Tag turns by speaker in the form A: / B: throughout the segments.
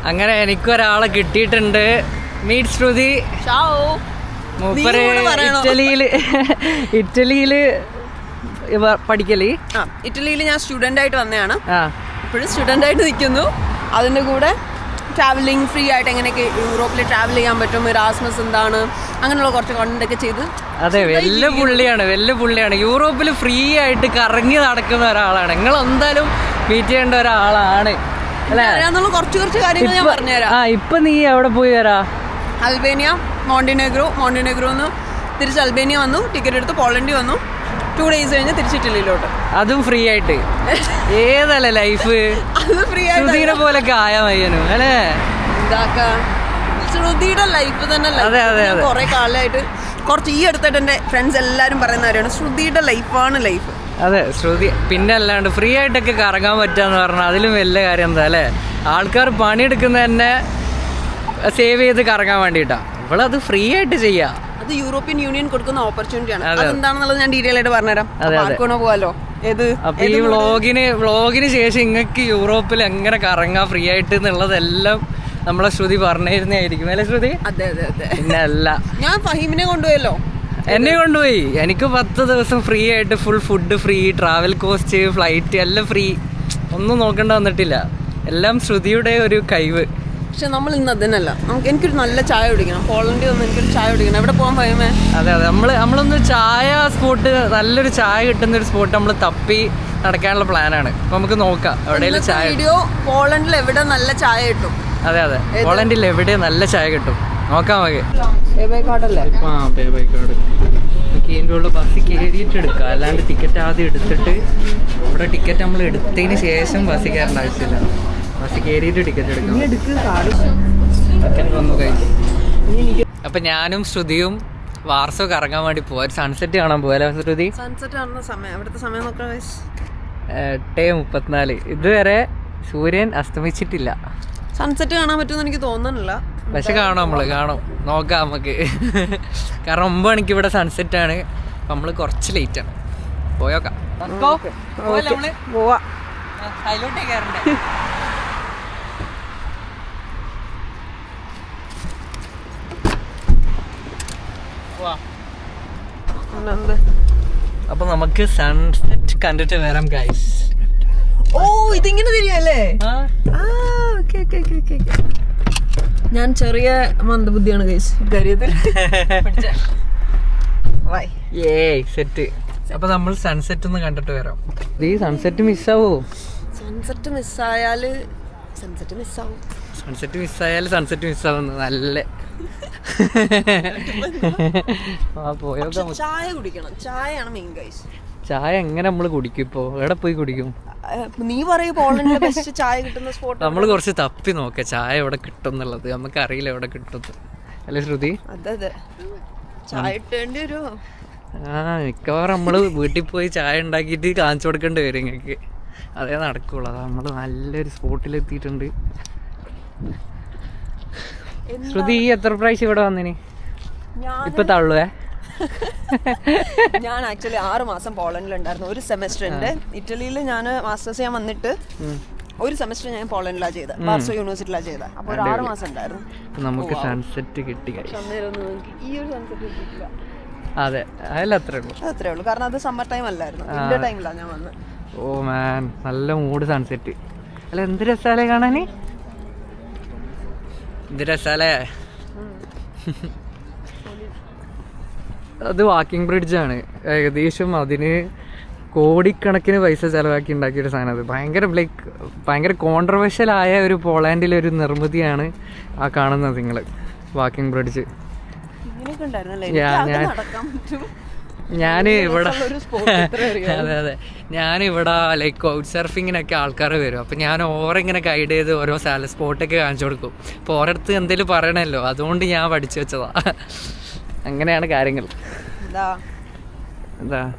A: അങ്ങനെ എനിക്കൊരാളെ കിട്ടിയിട്ടുണ്ട്. മീറ്റ് ശ്രുതി. മൂപ്പര് ഇറ്റലിയില് പഠിക്കല്.
B: ഇറ്റലിയിൽ ഞാൻ സ്റ്റുഡൻ്റ് ആയിട്ട് വന്നതാണ്. ഇപ്പോഴും സ്റ്റുഡൻ്റ് ആയിട്ട് നിൽക്കുന്നു. അതിൻ്റെ കൂടെ ട്രാവലിംഗ് ഫ്രീ ആയിട്ട് എങ്ങനെയൊക്കെ യൂറോപ്പിൽ ട്രാവൽ ചെയ്യാൻ പറ്റും, ഇറാസ്മസ് എന്താണ്, അങ്ങനെയുള്ള കുറച്ച് കണ്ടന്റ് ഒക്കെ ചെയ്ത്.
A: അതെ, വലിയ പുള്ളിയാണ്. യൂറോപ്പിൽ ഫ്രീ ആയിട്ട് കറങ്ങി നടക്കുന്ന ഒരാളാണ്. നിങ്ങൾ എന്തായാലും മീറ്റ് ചെയ്യേണ്ട ഒരാളാണ് അല്ലേ?
B: കുറച്ച് കാര്യങ്ങൾ ഞാൻ പറഞ്ഞുതരാം.
A: ഇപ്പൊ നീ എവിടെ പോയി വരാ?
B: അൽബേനിയ, മോണ്ടിനെഗ്രോ തിരിച്ച് അൽബേനിയ വന്നു, ടിക്കറ്റ് എടുത്ത് പോളണ്ടിൽ വന്നു. 2 days കഴിഞ്ഞ് തിരിച്ച് ഇറ്റലിയിലോട്ട്.
A: അതും ഫ്രീ ആയിട്ട്. ഏതല്ലേ ലൈഫ്? ശ്രുതിയുടെ പോലൊക്കെ ആയാ മയ്യനും അല്ലേ?
B: ശ്രുതിയുടെ ലൈഫ് തന്നെ. കുറെ കാലമായിട്ട് ഈ അടുത്തായിട്ട് എന്റെ ഫ്രണ്ട്സ് എല്ലാരും പറയുന്നവരാണ് ശ്രുതിയുടെ ലൈഫാണ് ലൈഫ്.
A: അതെ, ശ്രുതി പിന്നെ അല്ലാണ്ട് ഫ്രീ ആയിട്ടൊക്കെ കറങ്ങാൻ പറ്റാന്ന് പറഞ്ഞാൽ അതിലും വലിയ കാര്യം എന്താ അല്ലേ? ആൾക്കാർ പണിയെടുക്കുന്ന തന്നെ സേവ് ചെയ്ത് കറങ്ങാൻ വേണ്ടിയിട്ടാ. ഇവളത് ഫ്രീ ആയിട്ട് ചെയ്യാ.
B: അത് യൂറോപ്യൻ യൂണിയൻ കൊടുക്കുന്ന ഓപ്പർച്യൂണിറ്റി ആണ്. അതെന്താണെന്നുള്ളത് ഞാൻ ഡീറ്റെയിൽ ആയിട്ട് പറഞ്ഞുതരാം. പോവാലോ.
A: അപ്പൊ ഈ വ്ളോഗിന് ശേഷം നിങ്ങൾക്ക് യൂറോപ്പിൽ എങ്ങനെ കറങ്ങാം ഫ്രീ ആയിട്ട് എന്നുള്ളതെല്ലാം നമ്മളെ ശ്രുതി പറഞ്ഞിരുന്നായിരിക്കും അല്ലേ ശ്രുതി?
B: അതെ.
A: പിന്നെ അല്ല,
B: ഞാൻ ഫഹീമിനെ കൊണ്ടുപോയല്ലോ.
A: എന്നെ കൊണ്ടുപോയി. എനിക്ക് 10 ദിവസം ഫ്രീ ആയിട്ട് full food free, travel cost, flight എല്ലാം ഫ്രീ. ഒന്നും നോക്കേണ്ട വന്നിട്ടില്ല. എല്ലാം ശ്രുതിയുടെ ഒരു കഴിവ്.
B: പക്ഷെ നമ്മൾ ഇന്ന് അതിനല്ല. എനിക്കൊരു നല്ല ചായ കുടിക്കണം. പോളണ്ടിൽ വന്ന് എനിക്കൊരു ചായ കുടിക്കണം. എവിടെ പോകാൻ ഭയമേ?
A: അതെ, നമ്മളൊന്ന് ചായ സ്പോട്ട്, നല്ലൊരു ചായ കിട്ടുന്ന ഒരു സ്പോട്ട് നമ്മൾ തപ്പി നടക്കാനുള്ള പ്ലാനാണ്. അപ്പൊ നമുക്ക് നോക്കാം എവിടെയെങ്കിലും ചായ.
B: വീഡിയോ പോളണ്ടിൽ എവിടെ നല്ല ചായ കിട്ടും.
A: അതെ, പോളണ്ടിൽ എവിടെ നല്ല ചായ കിട്ടും നോക്കാം നമുക്ക്. ബസ് കയറിയിട്ട് എടുക്കാം, അല്ലാണ്ട് ടിക്കറ്റ് ആദ്യം എടുത്തിട്ട് ഇവിടെ ടിക്കറ്റ് നമ്മൾ എടുത്തതിന് ശേഷം ബസ് കയറേണ്ട ആവശ്യമില്ല. ബസ് കയറിയിട്ട് ടിക്കറ്റ് എടുക്കാം. അപ്പൊ ഞാനും ശ്രുതിയും വാർസോ കറങ്ങാൻ വേണ്ടി പോവാ. സൺസെറ്റ് കാണാൻ പോവാ. ശ്രുതി,
B: സൺസെറ്റ് കാണുന്ന സമയം ഇവിടുത്തെ സമയം
A: 8:34. ഇതുവരെ സൂര്യൻ അസ്തമിച്ചിട്ടില്ല.
B: സൺസെറ്റ് കാണാൻ പറ്റുമെന്ന് എനിക്ക് തോന്നുന്നില്ല.
A: പക്ഷെ കാണാം, നോക്കാം നമുക്ക്. കാരണം 9 മണിക്ക് ഇവിടെ സൺസെറ്റ് ആണ്. നമ്മള് കുറച്ച് ലേറ്റ് ആണ്. പോയോക്കാം.
B: പോവാ.
A: അതിലോട്ടേ കയറണ്ടേ? അപ്പൊ നമുക്ക് സൺസെറ്റ് കണ്ടിട്ട് വരാം ഗൈസ്.
B: ഓ, ഇതിങ്ങനെ തിരിയല്ലേ? ഞാൻ ചെറിയ മന്ദബുദ്ധിയാണ് ഗൈസ് കാര്യത്തിൽ.
A: സെറ്റ്. അപ്പൊ നമ്മൾ സൺസെറ്റ് ഒന്ന് കണ്ടിട്ട് വരാം. ഈ സൺസെറ്റ് മിസ്സാവോ?
B: സൺസെറ്റ് മിസ്സായാല്
A: സൺസെറ്റ് മിസ്സാവുന്നു. നല്ല
B: ചായ കുടിക്കണം. ചായയാണ് മെയിൻ ഗൈസ്.
A: ചായ എങ്ങനെ നമ്മള് കുടിക്കും? ഇപ്പൊ എവിടെ പോയി കുടിക്കും?
B: നീ പറയൂ പോളണ്ടിലെ ബെസ്റ്റ് ചായ കിട്ടുന്ന സ്പോട്ട്.
A: നമ്മള് കുറച്ച് തപ്പി നോക്കാം ചായ എവിടെ കിട്ടും എന്നുള്ളത്. നമുക്ക് അറിയില്ല എവിടെ കിട്ടും അല്ലേ ശ്രുതി?
B: അതെ, ചായ ഇട്ടേണ്ടി വരുമോ?
A: മിക്കവാറും നമ്മള് വീട്ടിൽ പോയി ചായ ഉണ്ടാക്കിയിട്ട് കാണിച്ചു കൊടുക്കേണ്ടി വരും നിങ്ങൾക്ക്. അതേ നടക്കുള്ളൂ. അത് നമ്മള് നല്ലൊരു സ്പോട്ടിലെത്തിയിട്ടുണ്ട്. ശ്രുതി, എത്ര പ്രാവശ്യം ഇവിടെ വന്നിനി? ഇപ്പൊ തള്ളുവേ?
B: ഞാൻ ആക്ച്വലി 6 മാസം പോളണ്ടിലുണ്ടായിരുന്നു. ഒരു സെമസ്റ്ററിന്റെ. ഇറ്റലിയിൽ ഞാൻ മാസ്റ്റേഴ്സ് ചെയ്യാൻ വന്നിട്ട് ഒരു സെമസ്റ്റർ ഞാൻ പോളണ്ടിലാണ് ചെയ്തത്. വാർസോ യൂണിവേഴ്സിറ്റിയിലാണ് ചെയ്തത്. അപ്പോൾ ഒരു 6 മാസം ഉണ്ടായിരുന്നു.
A: നമുക്ക് സൺസെറ്റ് കിട്ടി.
B: ഈ ഒരു സൺസെറ്റ് കിട്ടിയില്ല.
A: അതെ, അത്രേ
B: ഉള്ളൂ. കാരണം അത് സമ്മർ ടൈം അല്ലായിരുന്നു, വിന്റർ ടൈമിലാണ് ഞാൻ വന്നത്.
A: ഓ മാൻ, നല്ല മൂഡ് സൺസെറ്റ്. അല്ല, എന്ത് രസാലേ കാണാന്. എന്ത് രസാലേ. അത് വാക്കിംഗ് ബ്രിഡ്ജാണ്. ഏകദേശം അതിന് കോടിക്കണക്കിന് പൈസ ചിലവാക്കി ഉണ്ടാക്കിയൊരു സാധനം. അത് ഭയങ്കര കോൺട്രവേഴ്ഷ്യൽ ആയ ഒരു പോളണ്ടിലെ ഒരു നിർമ്മിതിയാണ് ആ കാണുന്നത് നിങ്ങൾ, വാക്കിംഗ് ബ്രിഡ്ജ്. ഞാനിവിടെ ലൈക്ക് കൗച്ച് സർഫിങ്ങിനൊക്കെ ആൾക്കാർ വരും. അപ്പം ഞാൻ ഓരിങ്ങനെ ഗൈഡ് ചെയ്ത് ഓരോ സ്പോട്ടൊക്കെ കാണിച്ചു കൊടുക്കും. അപ്പോൾ ഓരോരുത്തർ എന്തെങ്കിലും പറയണമല്ലോ, അതുകൊണ്ട് ഞാൻ പഠിച്ചു വെച്ചതാ. അങ്ങനെയാണ് കാര്യങ്ങൾ.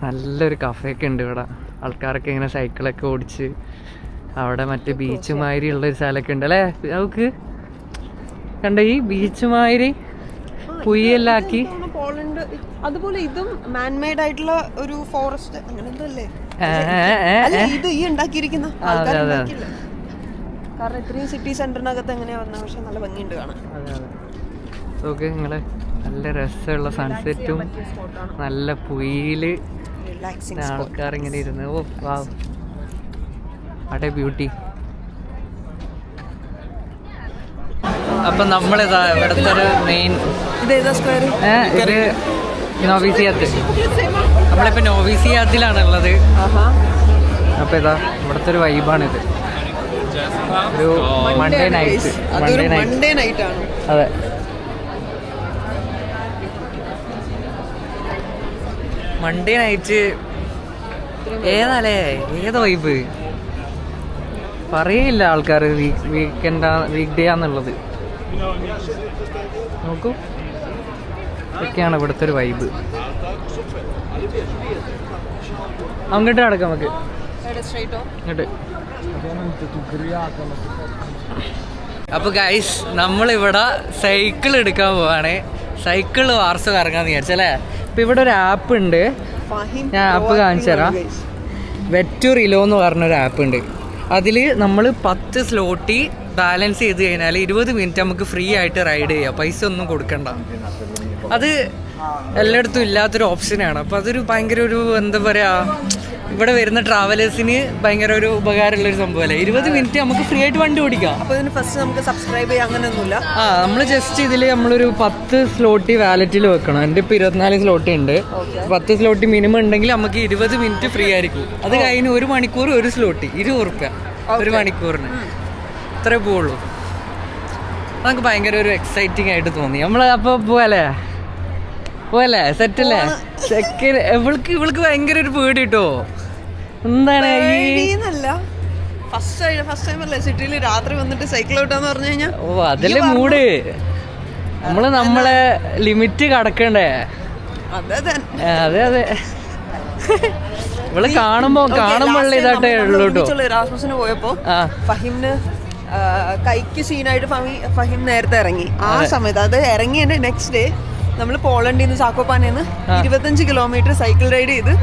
A: നല്ലൊരു കഫേയൊക്കെ ഉണ്ട് ഇവിടെ. ആൾക്കാരൊക്കെ ഇങ്ങനെ സൈക്കിളൊക്കെ ഓടിച്ച് അവിടെ മറ്റേ ബീച്ച് മാതിരി ഉള്ളൊരു സ്ഥലമൊക്കെ ഉണ്ട് അല്ലേ? നമുക്ക് കണ്ട ഈ ബീച്ച് മാതിരി പുയ്യെല്ലാം ആക്കി.
B: അതുപോലെ ഇതും മാൻമെയ്ഡ് ആയിട്ടുള്ള ഒരു ഫോറസ്റ്റ് അങ്ങനെ എന്തല്ലേ ഇത് ഈ ഉണ്ടാക്കിയിരിക്കുന്ന. കാരണം ഇത്രയും സിറ്റി സെന്ററിനകത്ത് എങ്ങനെയാ വന്നത്, പക്ഷെ നല്ല ഭംഗിയുണ്ട് കാണാൻ.
A: അതെ അതെ. ഓക്കെ, നിങ്ങള് നല്ല രസമുള്ള സൺസെറ്റും നല്ല പുയില് ആൾക്കാർ ഇങ്ങനെ ഇരുന്ന്. ഓ വാവ്, അടെ ബ്യൂട്ടി. അപ്പൊ നമ്മളിതാ ഇവിടുത്തെ ഒരു മെയിൻ ഇത് നോവിസിയാത്ത്. നമ്മളിപ്പോ നോവിസിയാത്തിലാണ് ഉള്ളത്. അപ്പൊ ഇതാ ഇവിടുത്തെ ഒരു വൈബാണിത്. ഒരു മൺഡേ നൈറ്റ്. അതെ, മൺഡേ നൈറ്റ് ഏതാലേ, ഏത് വൈബ് പറയില്ല ആൾക്കാർ. വീക്ക് ഡേ ആന്നുള്ളത് നോക്കൂ. ഇതൊക്കെയാണ് ഇവിടുത്തെ ഒരു വൈബ്. അങ്ങോട്ട് നടക്കാം നമുക്ക്. ഇങ്ങോട്ട്. അപ്പൊ ഗൈസ്, നമ്മളിവിടെ സൈക്കിൾ എടുക്കാൻ പോവാണ്. സൈക്കിള് വാർസ് കറങ്ങാന്ന് വിചാരിച്ചല്ലേ. ഇപ്പൊ ഇവിടെ ഒരു ആപ്പ് ഉണ്ട്, ഞാൻ ആപ്പ് കാണിച്ചു തരാം. വെറ്റുറിലോ എന്ന് പറഞ്ഞൊരു ആപ്പ് ഉണ്ട്. അതിൽ നമ്മൾ 10 സ്ലോട്ടി ബാലൻസ് ചെയ്ത് കഴിഞ്ഞാൽ 20 മിനിറ്റ് നമുക്ക് ഫ്രീ ആയിട്ട് റൈഡ് ചെയ്യാം, പൈസ ഒന്നും കൊടുക്കണ്ട. അത് എല്ലായിടത്തും ഇല്ലാത്തൊരു ഓപ്ഷനാണ്. അപ്പോൾ അതൊരു ഭയങ്കര ഒരു എന്താ പറയുക, ഇവിടെ വരുന്ന ട്രാവലേഴ്സിന് ഭയങ്കര ഒരു ഉപകാരമുള്ളൊരു സംഭവമല്ലേ. 20 മിനിറ്റ് നമുക്ക് ഫ്രീ ആയിട്ട് വണ്ടി ഓടിക്കാം.
B: അപ്പോൾ ഇതിന് ഫസ്റ്റ് നമുക്ക് സബ്സ്ക്രൈബ് ചെയ്യാൻ അങ്ങനെയൊന്നുമില്ല.
A: നമ്മൾ ജസ്റ്റ് ഇതിൽ നമ്മളൊരു 10 സ്ലോട്ടി വാലറ്റിൽ വെക്കണം. എൻ്റെ ഇപ്പോൾ 24 സ്ലോട്ടി ഉണ്ട്. 10 സ്ലോട്ടി മിനിമം ഉണ്ടെങ്കിൽ നമുക്ക് 20 മിനിറ്റ് ഫ്രീ ആയിരിക്കും. അത് കഴിഞ്ഞ് 1 മണിക്കൂർ 1 സ്ലോട്ടി 20 ഉറുപ്പ്യ 1 മണിക്കൂറിന്. ഇത്രേ പോവുള്ളൂ. നമുക്ക് ഭയങ്കര ഒരു എക്സൈറ്റിംഗ് ആയിട്ട് തോന്നി. നമ്മൾ അപ്പോൾ പോവല്ലേ സെറ്റല്ലേ. ഇവൾക്ക് ഭയങ്കര ഒരു പേടി കേട്ടോ. എന്താണ്
B: ഫസ്റ്റ് ടൈം അല്ലേ സിറ്റിയിൽ രാത്രി വന്നിട്ട് സൈക്കിൾ ഓട്ടാന്ന് പറഞ്ഞു കഴിഞ്ഞാൽ.
A: ഓ, അതല്ലേ മൂഡ്. നമ്മളെ ലിമിറ്റ് കടക്കണ്ടേ. അതെ അതെ. ഇവള് കാണുമ്പോ ഇതായിട്ടേ ഉള്ളൂ കേട്ടോ.
B: എറാസ്മസിന് പോയപ്പോ ഫഹിമിന് കൈക്ക് സീനായിട്ട് ഫഹിം നേരത്തെ ഇറങ്ങി. ആ സമയത്ത് അത് ഇറങ്ങിയതിന്റെ നെക്സ്റ്റ് ഡേ നമ്മൾ പോളണ്ടിൽ നിന്ന് ചാക്കോപ്പാനയിൽ നിന്ന് 25 കിലോമീറ്റർ സൈക്കിൾ റൈഡ് ചെയ്ത്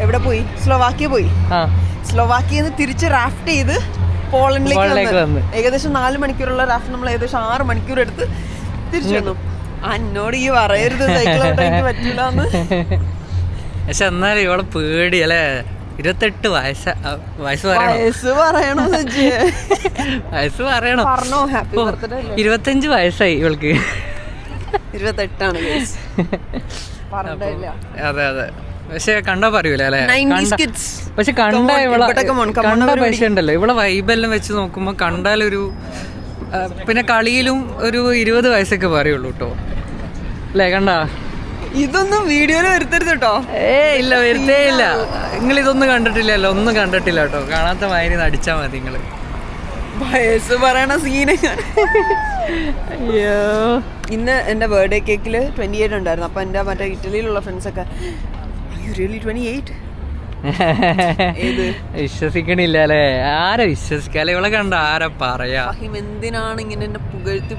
B: എവിടെ പോയി, സ്ലോവാക്കിയ പോയി. സ്ലോവാക്കിയിൽ നിന്ന് തിരിച്ച് റാഫ്റ്റ് ചെയ്ത് പോളണ്ടിലേക്ക് വന്നു. ഏകദേശം 4 മണിക്കൂറുള്ള റാഫ്റ്റ് നമ്മൾ ഏകദേശം 6 മണിക്കൂർ എടുത്ത് തിരിച്ചു വന്നു. എന്നോട് ഈ പറയരുത് സൈക്കിൾ ഓട്ടാൻ പറ്റില്ലാന്ന്.
A: പക്ഷെ എന്നാലും ഇവളെ പേടി അല്ലേ. 28 വയസ്സ് പറയണോ? വയസ്സ് പറയണോ? 25 വയസ്സായി ഇവൾക്ക്.
B: 28
A: അതെ അതെ. പക്ഷെ കണ്ടാ പറയൂല അല്ലെ. പക്ഷെ കണ്ട പൈസ ഉണ്ടല്ലോ ഇവളെ വൈബെല്ലാം വെച്ച് നോക്കുമ്പോ കണ്ടാലൊരു പിന്നെ കളിയിലും ഒരു 20 വയസ്സൊക്കെ പറയുള്ളൂ കേട്ടോ അല്ലേ. കണ്ടാ
B: ഇതൊന്നും വീഡിയോയിൽ വരുത്തരുത് കേട്ടോ.
A: ഇല്ല, വരുത്തേ ഇല്ല. നിങ്ങൾ ഇതൊന്നും കണ്ടിട്ടില്ലല്ലോ, ഒന്നും കണ്ടിട്ടില്ല കേട്ടോ. കാണാത്ത മാതിരി നടിച്ചാ മതി നിങ്ങള്.
B: വയസ്സ് പറയണ സീന്. അയ്യോ, ഇന്ന് എൻ്റെ ബർത്ത്ഡേ കേക്കിൽ 28 ഉണ്ടായിരുന്നു. അപ്പം എൻ്റെ മറ്റേ ഇറ്റലിയിലുള്ള ഫ്രണ്ട്സൊക്കെ
A: വിശ്വസിക്കണില്ല അല്ലേ. ആരാ വിശ്വസിക്കാല്ലേ. ഇവളെ കണ്ട ആരാ പറയാ.
B: എന്തിനാണ് ഇങ്ങനെ എന്നെ പുകഴ്ത്തി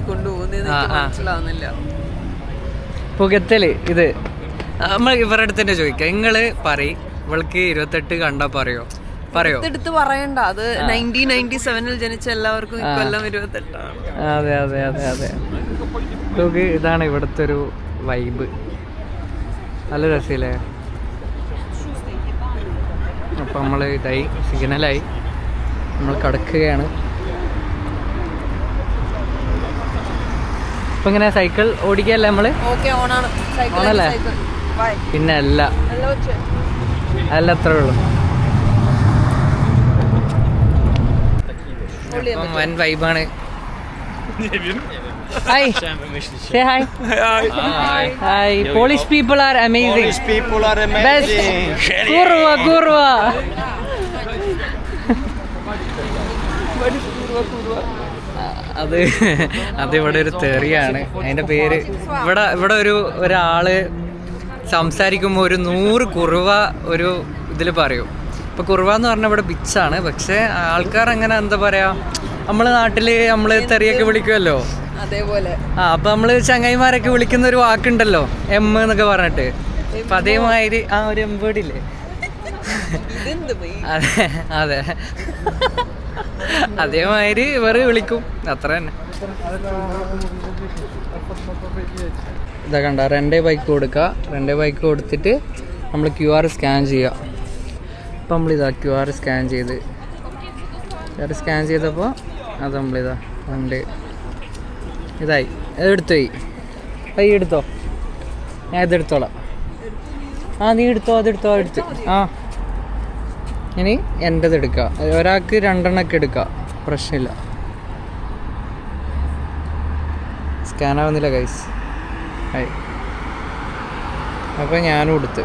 B: കൊണ്ടുപോകുന്നത് മനസ്സിലാവുന്നില്ല.
A: പുകത്തല് ഇത് നമ്മൾ ഇവരുടെ അടുത്ത് തന്നെ ചോദിക്കാം. നിങ്ങള് പറയും ഇവൾക്ക് 28 കണ്ടാ പറയോ?
B: എടുത്ത് പറയണ്ട. അത് 1997 ജനിച്ച എല്ലാവർക്കും ഇക്കൊല്ലം 28ആണ്.
A: അതെ അതെ അതെ അതെ. ഇതാണ് ഇവിടുത്തെ ഒരു വൈബ്. നല്ല രസമില്ലേ. അപ്പം നമ്മൾ ഇതായി സിഗ്നലായി നമ്മൾ കിടക്കുകയാണ്. ഇപ്പം ഇങ്ങനെ സൈക്കിൾ ഓടിക്കല്ലേ നമ്മള്. ഓണല്ലേ. പിന്നെ അല്ല അത്രേ ഉള്ളൂ. വൻ വൈബാണ്. Hi. Say hi. Hi. Polish people are amazing. Best. Kurva. അതിവിടെ ഒരു തെറിയാണ്. അതിന്റെ പേര് ഇവിടെ ഒരാള് സംസാരിക്കുമ്പോൾ ഒരു 100 കുറുവ ഒരു ഇതിൽ പറയും. ഇപ്പൊ കുറുവ എന്ന് പറഞ്ഞാൽ ഇവിടെ ബിച്ചാണ്. പക്ഷെ ആൾക്കാർ അങ്ങനെ എന്താ പറയാ, നമ്മളെ നാട്ടില് നമ്മള് തെറിയൊക്കെ വിളിക്കുമല്ലോ
B: അതേപോലെ.
A: അപ്പൊ നമ്മള് ചങ്ങായിമാരൊക്കെ വിളിക്കുന്ന ഒരു വാക്കുണ്ടല്ലോ എം എന്നൊക്കെ പറഞ്ഞിട്ട്. അപ്പൊ അതേമാതിരി ഒരു എംവേർഡില്ലേ. അതെ അതേമാതിരി ഇവർ വിളിക്കും, അത്ര തന്നെ. ഇതാ കണ്ട, റെൻ്റേ ബൈക്ക് കൊടുക്കുക. റെൻ്റേ ബൈക്ക് കൊടുത്തിട്ട് നമ്മൾ QR സ്കാൻ ചെയ്യുക. അപ്പം നമ്മളിതാ QR സ്കാൻ ചെയ്തപ്പോൾ അത് നമ്മളിതാ ഉണ്ട്, ഇതായി. എടുത്തോ, എടുത്തോ, ഞാൻ ഇതെടുത്തോളാം. നീ എടുത്തോ, അതെടുത്തോ, എടുത്ത്. ഇനി എൻ്റെത് എടുക്കുക. ഒരാൾക്ക് 2 എണ്ണമൊക്കെ എടുക്കുക, പ്രശ്നമില്ല. സ്കാനാവുന്നില്ല ഗൈസ്. അപ്പോൾ ഞാനും എടുത്ത്.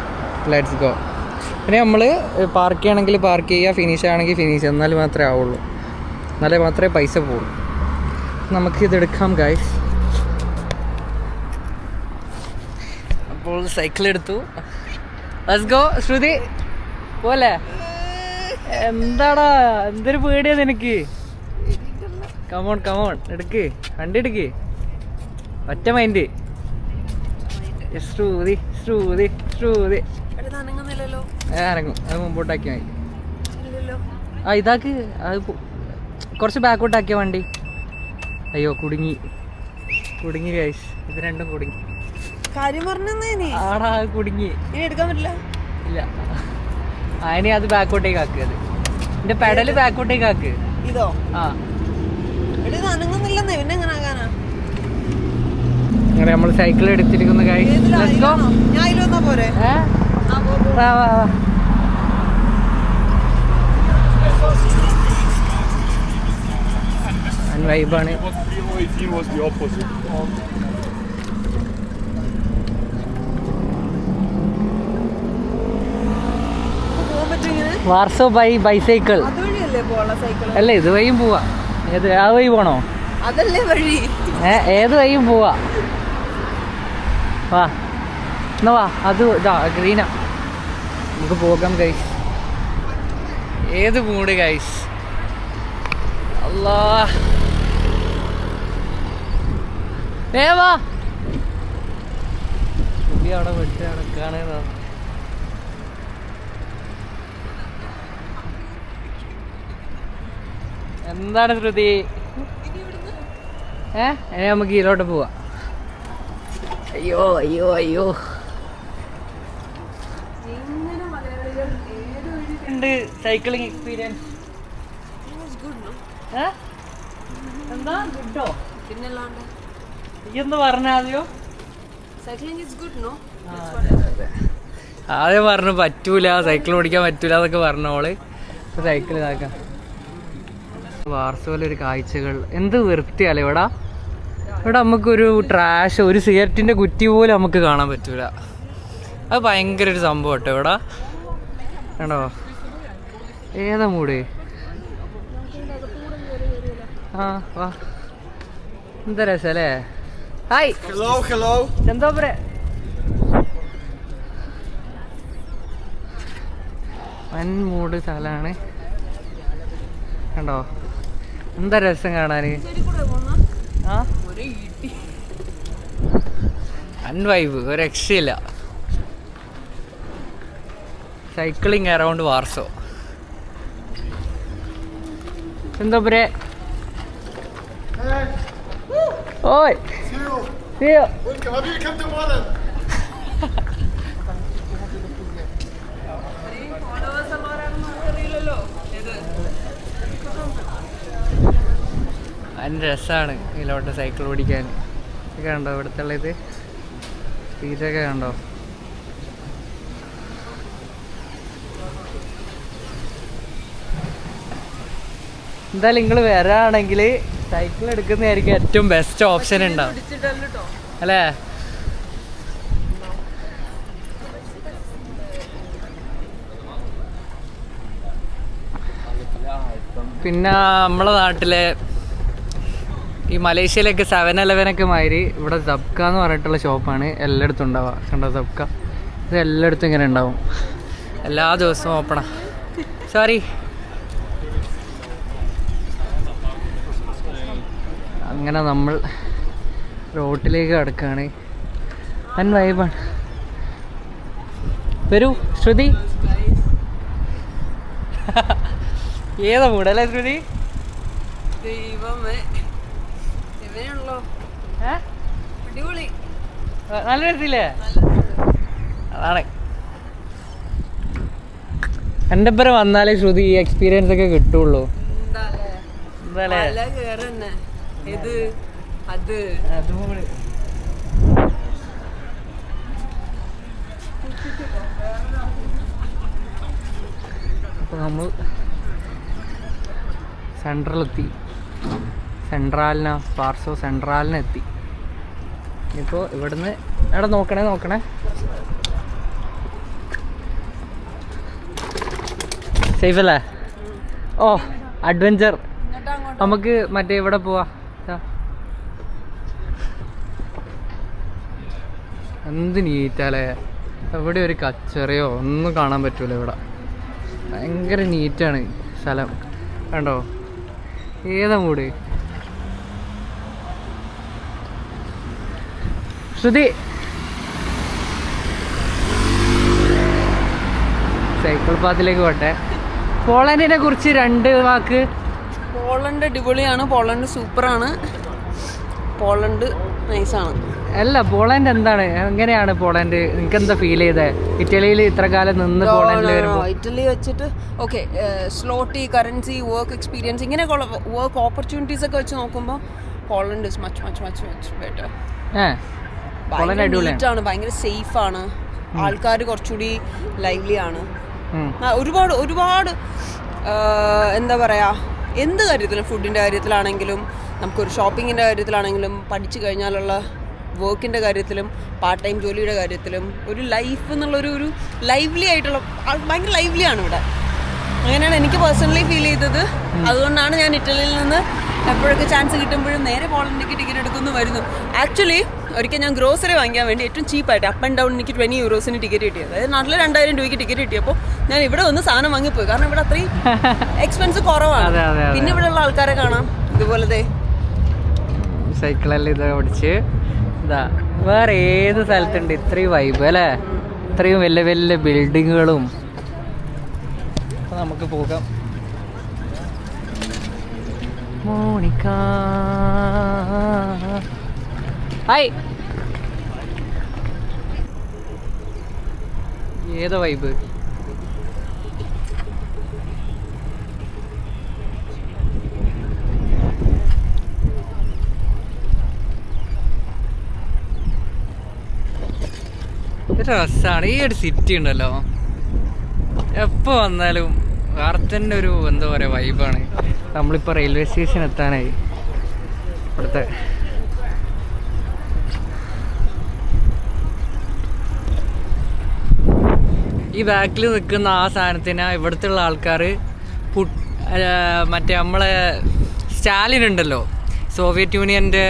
A: Let's go. പിന്നെ നമ്മൾ പാർക്ക് ചെയ്യണമെങ്കിൽ പാർക്ക് ചെയ്യുക, ഫിനിഷ് ആണെങ്കിൽ ഫിനിഷ്, എന്നാൽ മാത്രമേ ആവുള്ളൂ, എന്നാലേ മാത്രമേ പൈസ പോകുള്ളൂ. നമുക്കിതെടുക്കാം ഗൈസ്. അപ്പോൾ സൈക്കിൾ എടുത്തു. Let's go. ശ്രുതി പോലെ എന്താടാ, എന്തൊരു പേടിയാ നിനക്ക്? കമോൺ എടുക്ക്, വണ്ടി എടുക്ക്, ഒറ്റ മൈൻഡ്. ശ്രുതി ഇറങ്ങും. അത് മുമ്പോട്ടാക്കി മതി. ഇതാക്ക്, അത് കുറച്ച് ബാക്കോട്ടാക്കിയ വണ്ടി. അയ്യോ, കുടുങ്ങി ഗൈസ്. ഇത് രണ്ടും കുടുങ്ങി. ആടാ, കുടുങ്ങി.
B: എടുക്കാൻ പറ്റില്ല.
A: ഇല്ല, അതിനെ അത് ബാക്കോട്ടേക്ക് ആക്ക്. അത് എന്റെ പെഡല് ബാക്കോട്ടേക്ക് ആക്ക്.
B: ഇതോ? അനങ്ങുന്നില്ലെന്നേ, പിന്നെ എങ്ങനെ ആകാനാ?
A: അങ്ങനെ നമ്മൾ സൈക്കിൾ എടുത്തിരിക്കുന്ന
B: ഞാൻ ഇതിലൊന്നാ പോരെ?
A: വൈബാണ്. വാർസോ ബൈ ബൈസൈക്കിൾ അല്ല, ഇത് വഴിയും പോവാ. ഏത് ആ വഴി പോണോ?
B: അതല്ലേ വഴി.
A: ഏത് വഴിയും പോവാ. വാ എന്നാ വാ. അത് ഇതാ ഗ്രീനാ, നമുക്ക് പോകാം ഗൈസ്. ഏത് മൂഡ് ഗൈസ്. അല്ലാ, വാ. അവിടെ വിട്ട് നടക്കാണ്. എന്താണ് ശ്രുതി? നമുക്ക് ഇതിലോട്ട് പോവാ. അയ്യോ ഉണ്ട് സൈക്ലിംഗ് എക്സ്പീരിയൻസ്. എന്താ ഗുഡോ?
B: പിന്നല്ലാണ്ട്
A: ഇയ്യൊന്ന് പറഞ്ഞാദ്യോ. ആദ്യം പറഞ്ഞു പറ്റൂല, സൈക്കിൾ ഓടിക്കാൻ പറ്റൂല എന്നൊക്കെ പറഞ്ഞോള്. ഇപ്പൊ സൈക്കിൾ ഇതാക്കാം. വാർസോയിലൊരു കാഴ്ചകൾ എന്ത് വൃത്തിയല്ലേ ഇവിടെ. ഇവിടെ നമുക്കൊരു ട്രാഷ്, ഒരു സിഗരറ്റിൻ്റെ കുറ്റി പോലും നമുക്ക് കാണാൻ പറ്റൂല. അത് ഭയങ്കര ഒരു സംഭവം കേട്ടോ ഇവിടെ. കണ്ടോ, ഏതാ മൂട്? വാ, എന്താ രസല്ലേ. ഹായ്, എന്താ പറയാ? വൻ മൂട് സ്ഥലമാണ്. കണ്ടോ, എന്താ രസം കാണാന്. വൈബ് ഒരു രക്ഷയില്ല. Cycling around Warsaw. എന്താ പറയാ? ഓയ് അതിന് രസമാണ് ഇതിലോട്ട് സൈക്കിൾ ഓടിക്കാൻ. ഇത് കണ്ടോ, ഇവിടുത്തെ ഇത് സ്പീഡൊക്കെ കണ്ടോ. എന്തായാലും നിങ്ങൾ വരാണെങ്കിൽ സൈക്കിൾ എടുക്കുന്നതായിരിക്കും ഏറ്റവും ബെസ്റ്റ് ഓപ്ഷൻ ഉണ്ടാവും അല്ലേ. പിന്നെ നമ്മളെ നാട്ടിലെ ഈ മലേഷ്യയിലൊക്കെ 7-11 മാതിരി ഇവിടെ സബ്ക എന്ന് പറഞ്ഞിട്ടുള്ള ഷോപ്പാണ് എല്ലായിടത്തും ഉണ്ടാവുക. കണ്ടോ സബ്ക, ഇത് എല്ലായിടത്തും ഇങ്ങനെ ഉണ്ടാവും. എല്ലാ ദിവസവും ഓപ്പണാ. സോറി. അങ്ങനെ നമ്മൾ റോട്ടിലേക്ക് കിടക്കുകയാണ്. വൻ വൈബാണ്. വരൂ ശ്രുതി. ഏതാ മൂടല്ലേ ശ്രുതി?
B: ദൈവമേ ഇവനുള്ളോ അടിപൊളി
A: നല്ല രസമില്ലേ? അതാണ് എൻ്റെ ഒപ്പം വന്നാലേ ശ്രുതി ഈ എക്സ്പീരിയൻസ് ഒക്കെ കിട്ടുള്ളൂ.
B: ഇത് അത്
A: അപ്പോൾ നമ്മൾ സെൻട്രലെത്തി, പാർസോ സെൻട്രാലിനെത്തി. ഇപ്പോൾ ഇവിടുന്ന് അവിടെ നോക്കണേ സേഫ് അല്ലേ? ഓ അഡ്വഞ്ചർ. നമുക്ക് മറ്റേ ഇവിടെ പോവാ. എന്ത് നീറ്റാലേ, എവിടെ ഒരു കച്ചറയോ ഒന്നും കാണാൻ പറ്റൂല ഇവിടെ. ഭയങ്കര നീറ്റാണ് സ്ഥലം. കണ്ടോ ഏതാ മൂട്? ശ്രുതി സൈക്കിൾ പാത്തിലേക്ക് പോട്ടെ. പോളണ്ടിനെ കുറിച്ച് 2 വാക്ക്.
B: പോളണ്ട് അടിപൊളിയാണ്, പോളണ്ട് സൂപ്പറാണ്, പോളണ്ട് നൈസാണ്.
A: അല്ല, പോളണ്ട് എന്താണ്, എങ്ങനെയാണ് പോളണ്ട്? നിങ്ങൾക്ക് എന്താ ഫീൽ ചെയ്തേ ഇറ്റലിയിൽ ഇത്ര കാലം നിന്ന്? പോളണ്ടിൽ വരുമ്പോൾ
B: ഇറ്റലി വെച്ചിട്ട് okay, zloty, currency, work experience, ഇങ്ങനെയൊക്കെ വർക്ക് ഓപ്പർച്യൂണിറ്റീസ് ഒക്കെ വെച്ച് നോക്കുമ്പോൾ Poland is much much much much better. നീറ്റാണ്, ഭയങ്കര സേഫ് ആണ്, ആൾക്കാർ കുറച്ചുകൂടി ലൈവ്ലി ആണ്. ഒരുപാട് എന്താ പറയാ, എന്ത് കാര്യത്തിലും, ഫുഡിൻ്റെ കാര്യത്തിലാണെങ്കിലും, നമുക്കൊരു ഷോപ്പിങ്ങിൻ്റെ കാര്യത്തിലാണെങ്കിലും, പഠിച്ചു കഴിഞ്ഞാലുള്ള വർക്കിൻ്റെ കാര്യത്തിലും, പാർട്ട് ടൈം ജോലിയുടെ കാര്യത്തിലും, ഒരു ലൈഫ് എന്നുള്ളൊരു ലൈവ്ലി ആയിട്ടുള്ള, ഭയങ്കര ലൈവ്ലി ആണ് ഇവിടെ. അങ്ങനെയാണ് എനിക്ക് പേഴ്സണലി ഫീൽ ചെയ്തത്. അതുകൊണ്ടാണ് ഞാൻ ഇറ്റലിയിൽ നിന്ന് എപ്പോഴൊക്കെ ചാൻസ് കിട്ടുമ്പോഴും നേരെ പോളണ്ടിലേക്ക് ടിക്കറ്റ് എടുക്കുന്നു വരുന്നു. ആക്ച്വലി ഒരിക്കൽ ഞാൻ ഗ്രോസറി വാങ്ങിക്കാൻ വേണ്ടി ഏറ്റവും ചീപ്പായിട്ട് അപ്പ് ആൻഡ് ഡൗൺ എനിക്ക് 20 യൂറോസിന് ടിക്കറ്റ് കിട്ടിയത്. അതായത് നാട്ടിൽ 2000 രൂപയ്ക്ക് ടിക്കറ്റ് കിട്ടിയപ്പോൾ ഞാൻ ഇവിടെ വന്ന് സാധനം വാങ്ങിപ്പോയി. കാരണം ഇവിടെ അത്രയും എക്സ്പെൻസ് കുറവാണ്. പിന്നെ ഇവിടെയുള്ള ആൾക്കാരെ കാണാം ഇതുപോലത്തെ
A: സൈക്കിളെല്ലാം ഇത് ഓടിച്ച് ഇതാ. വേറെ ഏത് സ്ഥലത്തുണ്ട് ഇത്രയും വൈബ് അല്ലേ? ഇത്രയും വലിയ വലിയ ബിൽഡിങ്ങുകളും. അപ്പോൾ നമുക്ക് പോകാം. Monica hi. ഏതാ വൈബ്? രസമാണ് ഈ ഒരു സിറ്റി ഉണ്ടല്ലോ. എപ്പോൾ വന്നാലും വേറെ തന്നെ ഒരു എന്താ പറയുക വൈബാണ്. നമ്മളിപ്പോൾ റെയിൽവേ സ്റ്റേഷൻ എത്താനായി. ഇവിടുത്തെ ഈ ബാക്കിൽ നിൽക്കുന്ന ആ സാധനത്തിന് ഇവിടുത്തെ ഉള്ള ആൾക്കാർ മറ്റേ നമ്മളെ സ്റ്റാലിൻ ഉണ്ടല്ലോ, സോവിയറ്റ് യൂണിയൻ്റെ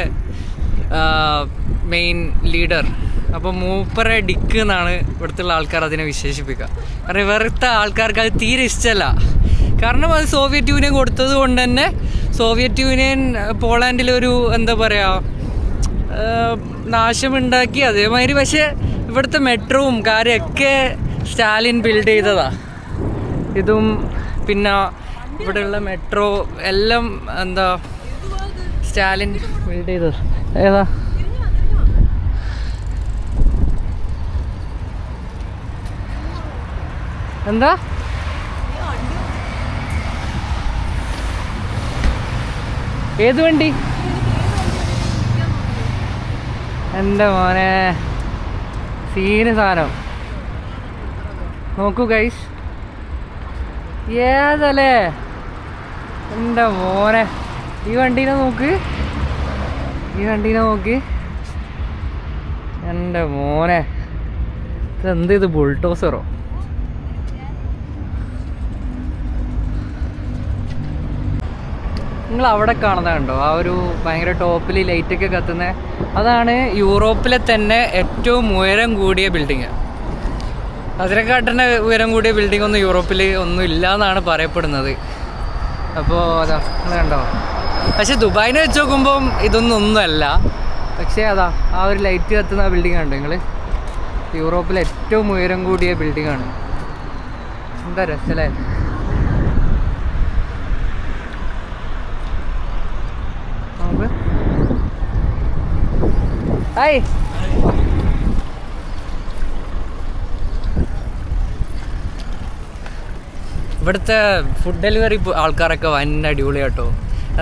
A: മെയിൻ ലീഡർ. അപ്പോൾ മൂപ്പറെ ഡിക്ക് എന്നാണ് ഇവിടുത്തെ ആൾക്കാർ അതിനെ വിശേഷിപ്പിക്കുക. കാരണം ഇവിടുത്തെ ആൾക്കാർക്ക് അത് തീരെ ഇഷ്ടമല്ല. കാരണം അത് സോവിയറ്റ് യൂണിയൻ കൊടുത്തത് കൊണ്ട് തന്നെ സോവിയറ്റ് യൂണിയൻ പോളണ്ടിലൊരു എന്താ പറയുക നാശമുണ്ടാക്കി. അതേമാതിരി പക്ഷേ ഇവിടുത്തെ മെട്രോവും കാര്യമൊക്കെ സ്റ്റാലിൻ ബിൽഡ് ചെയ്തതാ. ഇതും പിന്നെ ഇവിടെയുള്ള മെട്രോ എല്ലാം എന്താ സ്റ്റാലിൻ ബിൽഡ് ചെയ്തത്. ഏതാ എന്താ ഏത് വണ്ടി? എൻ്റെ മോനെ സീന് സാധനം നോക്കൂ ഗൈസ്. ഏതല്ലേ എൻ്റെ മോനെ, ഈ വണ്ടീനെ നോക്ക്, എൻ്റെ മോനെ. ഇതെന്ത് ഇത് ബുൾഡോസറോ? നിങ്ങൾ അവിടെ കാണുന്നത് കണ്ടോ, ആ ഒരു ഭയങ്കര ടോപ്പിൽ ലൈറ്റൊക്കെ കത്തുന്നത്? അതാണ് യൂറോപ്പിലെ തന്നെ ഏറ്റവും ഉയരം കൂടിയ ബിൽഡിങ്. അതിനെക്കാട്ടിൻ്റെ ഉയരം കൂടിയ ബിൽഡിംഗ് ഒന്നും യൂറോപ്പിൽ ഒന്നും ഇല്ല എന്നാണ് പറയപ്പെടുന്നത്. അപ്പോൾ അതാ നിങ്ങൾ കണ്ടോ. പക്ഷെ ദുബായിനെ വെച്ച് നോക്കുമ്പം ഇതൊന്നും ഒന്നുമല്ല. പക്ഷേ അതാ ആ ഒരു ലൈറ്റ് കത്തുന്ന ആ ബിൽഡിംഗ് കണ്ടോ നിങ്ങൾ? യൂറോപ്പിലെ ഏറ്റവും ഉയരം കൂടിയ ബിൽഡിങ്ങാണ്. എന്താ രസമല്ലേ? ഹായ്. ഇവിടുത്തെ ഫുഡ് ഡെലിവറി ആൾക്കാരൊക്കെ വൻ അടിപൊളിയാട്ടോ.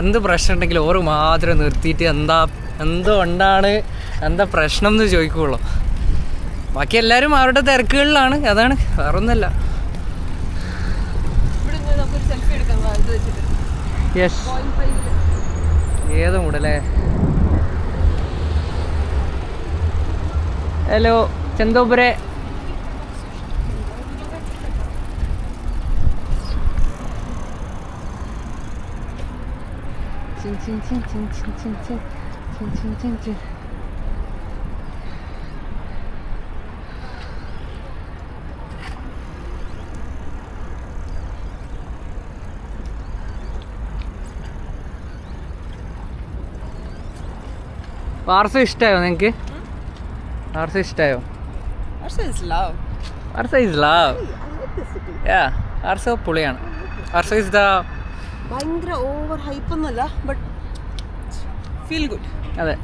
A: എന്ത് പ്രശ്നം ഉണ്ടെങ്കിലും ഓറ് മാത്രം നിർത്തിയിട്ട് എന്തുകൊണ്ടാണ് എന്താ പ്രശ്നം എന്ന് ചോദിക്കുള്ളൂ. ബാക്കി എല്ലാവരും അവരുടെ തിരക്കുകളിലാണ്. അതാണ്, വേറൊന്നുമല്ല. യെസ്, ഏത് മൂടല്ലേ. ഹലോ ചെന്തോപുരെ. വാർസ ഇഷ്ടമായോ നിങ്ങൾക്ക്? വാർസ ഇഷ്ടമായോ? വാർസ ഇസ് ലവ്. യാ, വാർസ പൊളിയാണ്. വാർസ ഇസ് ദ
B: ഭയങ്കര ഓവർ ഹൈപ്പ് ഒന്നുമല്ല, ബട്ട് ഫീൽ ഗുഡ്.
A: അതെ,